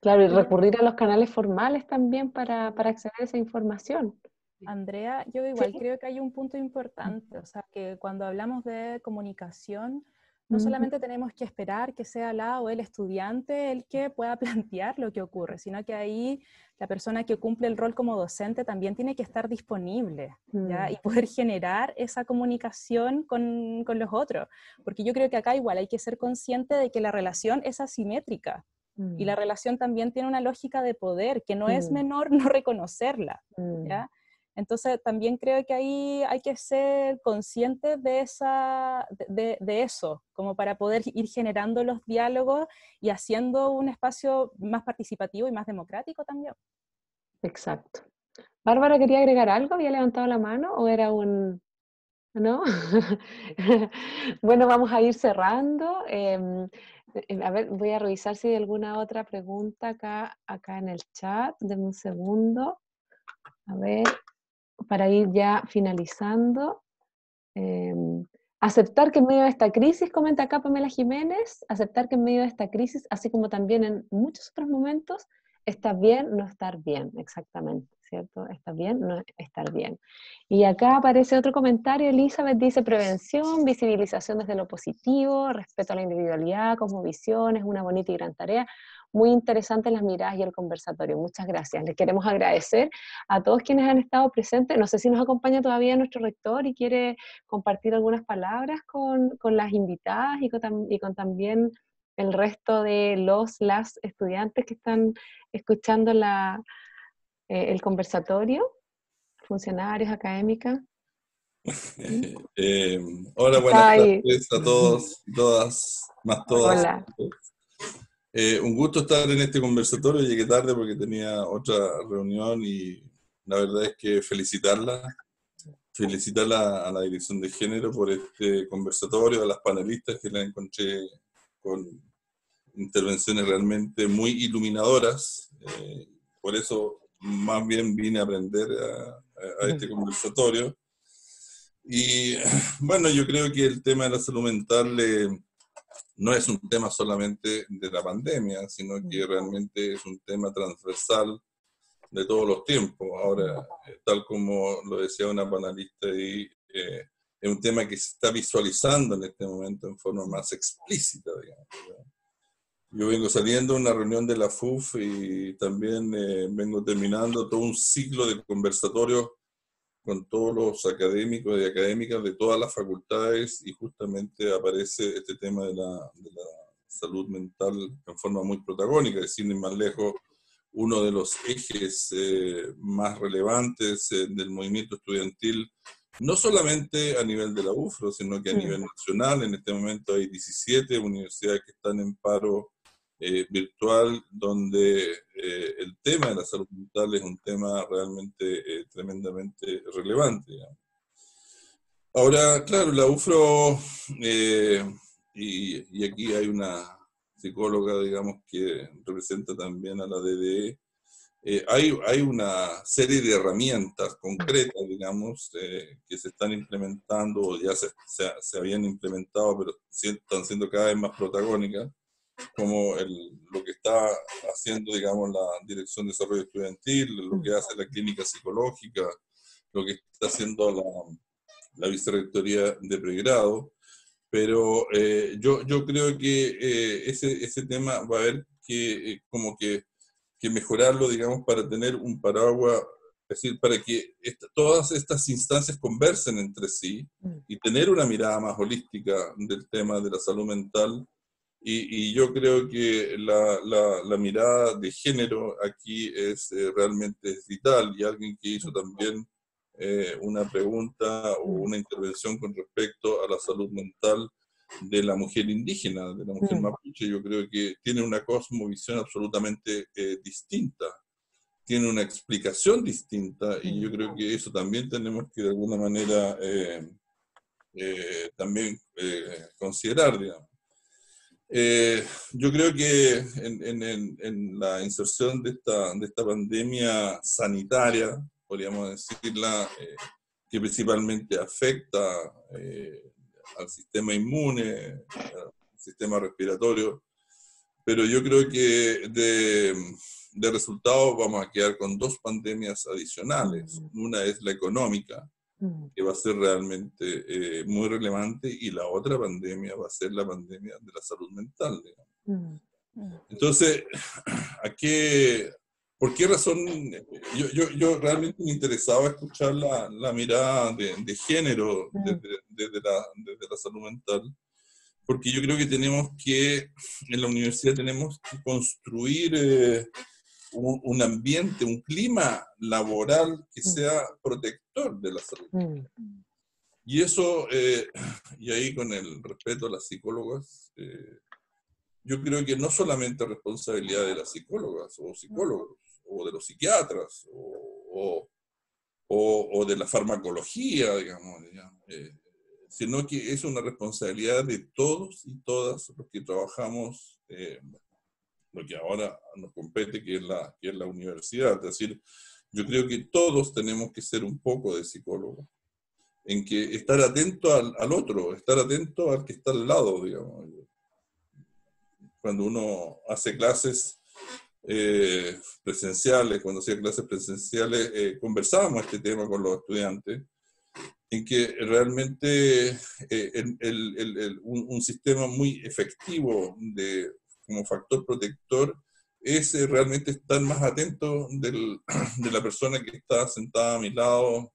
Claro, y recurrir a los canales formales también para acceder a esa información. Andrea, yo igual creo que hay un punto importante, o sea, que cuando hablamos de comunicación, no solamente tenemos que esperar que sea la o el estudiante el que pueda plantear lo que ocurre, sino que ahí la persona que cumple el rol como docente también tiene que estar disponible, ¿ya? Y poder generar esa comunicación con los otros, porque yo creo que acá igual hay que ser consciente de que la relación es asimétrica, y la relación también tiene una lógica de poder, que no es menor no reconocerla, ¿ya? Entonces también creo que ahí hay que ser conscientes de eso, como para poder ir generando los diálogos y haciendo un espacio más participativo y más democrático también. Exacto. Bárbara, ¿quería agregar algo? ¿Había levantado la mano o era un...? ¿No? Bueno, vamos a ir cerrando. A ver, voy a revisar si hay alguna otra pregunta acá en el chat. Denme un segundo. A ver, para ir ya finalizando. Aceptar que en medio de esta crisis, comenta acá Pamela Jiménez, aceptar que en medio de esta crisis, así como también en muchos otros momentos, está bien no estar bien, exactamente, ¿cierto? Está bien no estar bien. Y acá aparece otro comentario, Elizabeth dice prevención, visibilización desde lo positivo, respeto a la individualidad, cosmovisión, es una bonita y gran tarea. Muy interesantes las miradas y el conversatorio. Muchas gracias. Les queremos agradecer a todos quienes han estado presentes. No sé si nos acompaña todavía nuestro rector y quiere compartir algunas palabras con las invitadas y con también el resto de las estudiantes que están escuchando el conversatorio, funcionarios, académicas. Hola, buenas tardes a todos y todas, más todas. Hola. Un gusto estar en este conversatorio. Llegué tarde porque tenía otra reunión y la verdad es que felicitarla a la Dirección de Género por este conversatorio, a las panelistas que la encontré con intervenciones realmente muy iluminadoras. Por eso más bien vine a aprender a este conversatorio. Y bueno, yo creo que el tema de la salud mental no es un tema solamente de la pandemia, sino que realmente es un tema transversal de todos los tiempos. Ahora, tal como lo decía una panelista ahí, es un tema que se está visualizando en este momento en forma más explícita, digamos. Yo vengo saliendo de una reunión de la FUF y también vengo terminando todo un ciclo de conversatorios con todos los académicos y académicas de todas las facultades y justamente aparece este tema de la salud mental en forma muy protagónica, es decir, más lejos, uno de los ejes más relevantes del movimiento estudiantil, no solamente a nivel de la UFRO, sino que a nivel nacional. En este momento hay 17 universidades que están en paro virtual, donde el tema de la salud mental es un tema realmente tremendamente relevante, digamos. Ahora, claro, la UFRO, y aquí hay una psicóloga, digamos, que representa también a la DDE, hay una serie de herramientas concretas, digamos, que se están implementando, o ya se habían implementado, pero están siendo cada vez más protagónicas, como lo que está haciendo, digamos, la Dirección de Desarrollo Estudiantil, lo que hace la clínica psicológica, lo que está haciendo la Vicerrectoría de Pregrado, pero yo creo que ese tema va a haber que como que mejorarlo, digamos, para tener un paraguas, es decir, para que todas estas instancias conversen entre sí y tener una mirada más holística del tema de la salud mental. Y yo creo que la mirada de género aquí es realmente vital, y alguien que hizo también una pregunta o una intervención con respecto a la salud mental de la mujer indígena, de la mujer mapuche, yo creo que tiene una cosmovisión absolutamente distinta, tiene una explicación distinta, y yo creo que eso también tenemos que de alguna manera también considerar, digamos. Yo creo que en la inserción de esta pandemia sanitaria, podríamos decirla, que principalmente afecta al sistema inmune, al sistema respiratorio, pero yo creo que de resultado vamos a quedar con dos pandemias adicionales. Una es la económica, que va a ser realmente muy relevante, y la otra pandemia va a ser la pandemia de la salud mental, digamos. Entonces, ¿por qué razón? Yo realmente me interesaba escuchar la mirada de género desde la salud mental, porque yo creo que en la universidad tenemos que construir un ambiente, un clima laboral que sea protector de la salud. Y eso, y ahí con el respeto a las psicólogas, yo creo que no solamente es responsabilidad de las psicólogas o psicólogos, o de los psiquiatras, o de la farmacología, digamos, sino que es una responsabilidad de todos y todas los que trabajamos lo que ahora nos compete, que es la universidad. Es decir, yo creo que todos tenemos que ser un poco de psicólogos, en que estar atento al otro, estar atento al que está al lado, digamos. Cuando uno hace clases presenciales, cuando hacía clases presenciales, conversábamos este tema con los estudiantes, en que realmente un sistema muy efectivo como factor protector es realmente estar más atento de la persona que está sentada a mi lado,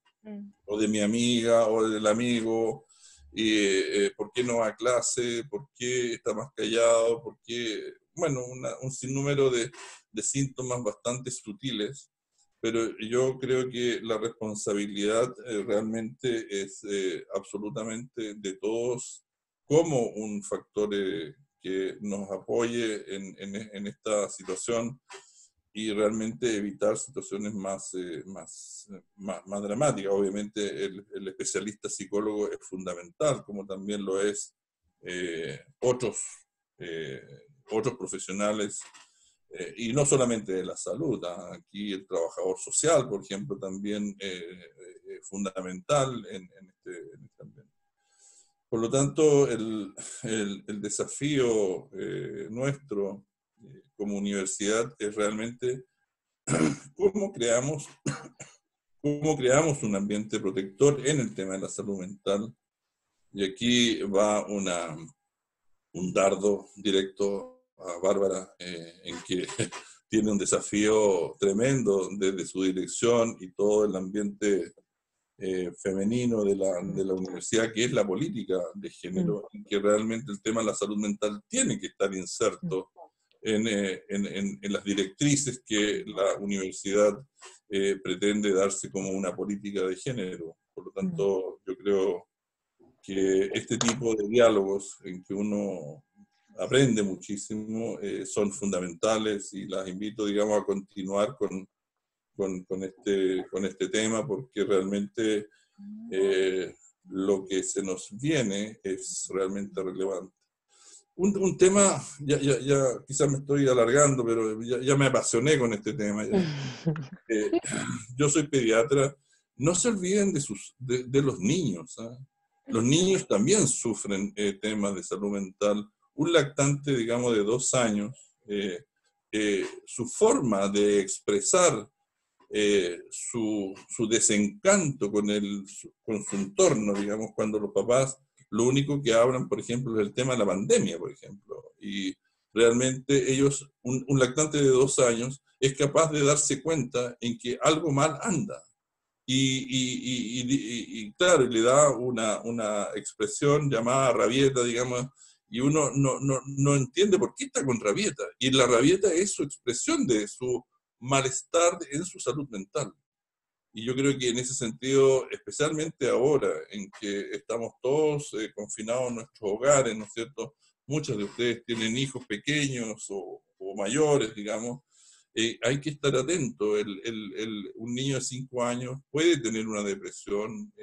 o de mi amiga, o del amigo, por qué no va a clase, por qué está más callado, por qué, bueno, un sinnúmero de síntomas bastante sutiles, pero yo creo que la responsabilidad realmente es absolutamente de todos, como un factor que nos apoye en esta situación, y realmente evitar situaciones más dramáticas. Obviamente el especialista psicólogo es fundamental, como también lo es otros profesionales, y no solamente de la salud. Aquí el trabajador social, por ejemplo, también es fundamental en este ambiente. Por lo tanto, el desafío nuestro como universidad es realmente cómo creamos un ambiente protector en el tema de la salud mental. Y aquí va un dardo directo a Bárbara, en que tiene un desafío tremendo desde su dirección y todo el ambiente femenino de la universidad, que es la política de género, en que realmente el tema de la salud mental tiene que estar inserto en las directrices que la universidad pretende darse como una política de género. Por lo tanto, yo creo que este tipo de diálogos en que uno aprende muchísimo son fundamentales, y las invito, digamos, a continuar con este tema, porque realmente lo que se nos viene es realmente relevante. Un tema, ya quizás me estoy alargando, pero ya me apasioné con este tema. Yo soy pediatra. No se olviden de los niños. Los niños también sufren temas de salud mental un lactante, digamos, de 2 años, su forma de expresar su desencanto con su entorno, digamos, cuando los papás lo único que hablan, por ejemplo, es el tema de la pandemia, por ejemplo, y realmente ellos, un lactante de 2 años, es capaz de darse cuenta en que algo mal anda. Y claro, le da una expresión llamada rabieta, digamos, y uno no entiende por qué está con rabieta. Y la rabieta es su expresión de su malestar en su salud mental. Y yo creo que en ese sentido, especialmente ahora en que estamos todos confinados en nuestros hogares, ¿no es cierto? Muchos de ustedes tienen hijos pequeños o mayores, digamos, hay que estar atento. Un niño de 5 años puede tener una depresión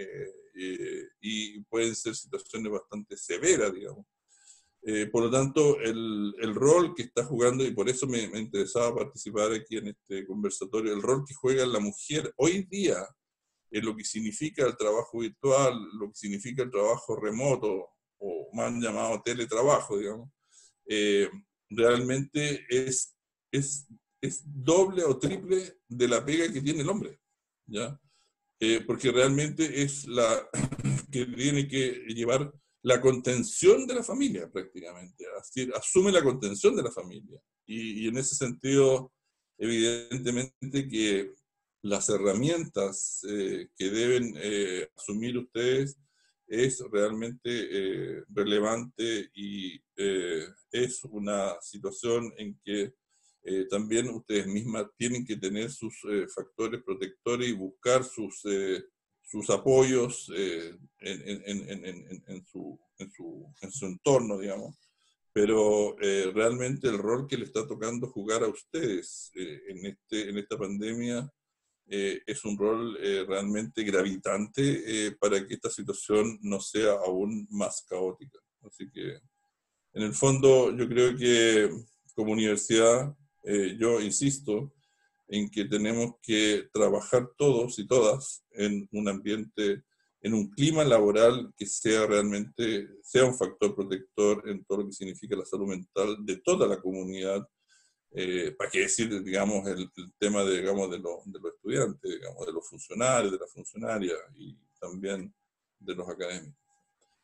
y pueden ser situaciones bastante severas, digamos. Por lo tanto, el rol que está jugando, y por eso me interesaba participar aquí en este conversatorio, el rol que juega la mujer hoy día en lo que significa el trabajo virtual, lo que significa el trabajo remoto, o más llamado teletrabajo, digamos, realmente es doble o triple de la pega que tiene el hombre, ¿ya? Porque realmente es la que tiene que llevar la contención de la familia prácticamente, así, asume la contención de la familia. Y en ese sentido, evidentemente que las herramientas que deben asumir ustedes es realmente relevante y es una situación en que también ustedes mismas tienen que tener sus factores protectores y buscar sus apoyos en su entorno, digamos. Pero realmente el rol que le está tocando jugar a ustedes en esta pandemia es un rol realmente gravitante para que esta situación no sea aún más caótica. Así que, en el fondo, yo creo que como universidad, yo insisto en que tenemos que trabajar todos y todas en un ambiente, en un clima laboral que sea realmente, sea un factor protector en todo lo que significa la salud mental de toda la comunidad. ¿Para qué decir, digamos, el tema de, digamos, de los estudiantes, digamos, de los funcionarios, de las funcionarias y también de los académicos?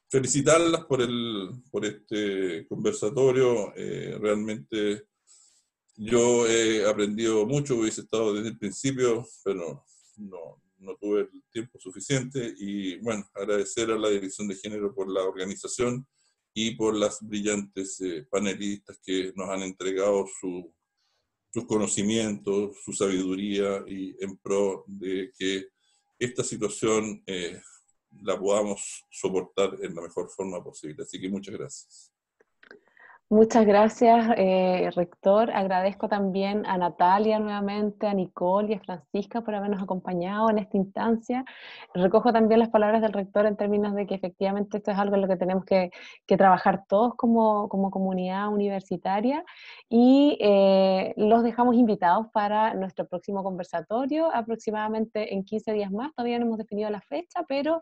Felicitarlas por este conversatorio. Realmente yo he aprendido mucho, hubiese estado desde el principio, pero no tuve el tiempo suficiente. Y bueno, agradecer a la Dirección de Género por la organización y por las brillantes panelistas que nos han entregado sus conocimientos, su sabiduría y en pro de que esta situación la podamos soportar en la mejor forma posible. Así que muchas gracias. Muchas gracias, rector. Agradezco también a Natalia nuevamente, a Nicole y a Francisca por habernos acompañado en esta instancia. Recojo también las palabras del rector en términos de que efectivamente esto es algo en lo que tenemos que trabajar todos como comunidad universitaria, y los dejamos invitados para nuestro próximo conversatorio, aproximadamente en 15 días más. Todavía no hemos definido la fecha, pero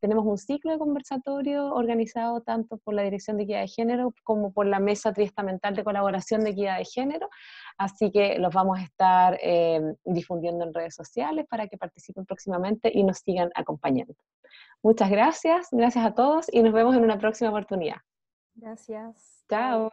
tenemos un ciclo de conversatorio organizado tanto por la Dirección de Equidad de Género como por la Mesa Triestamental de Colaboración de Equidad de Género, así que los vamos a estar difundiendo en redes sociales para que participen próximamente y nos sigan acompañando. Muchas gracias, gracias a todos y nos vemos en una próxima oportunidad. Gracias. Chao.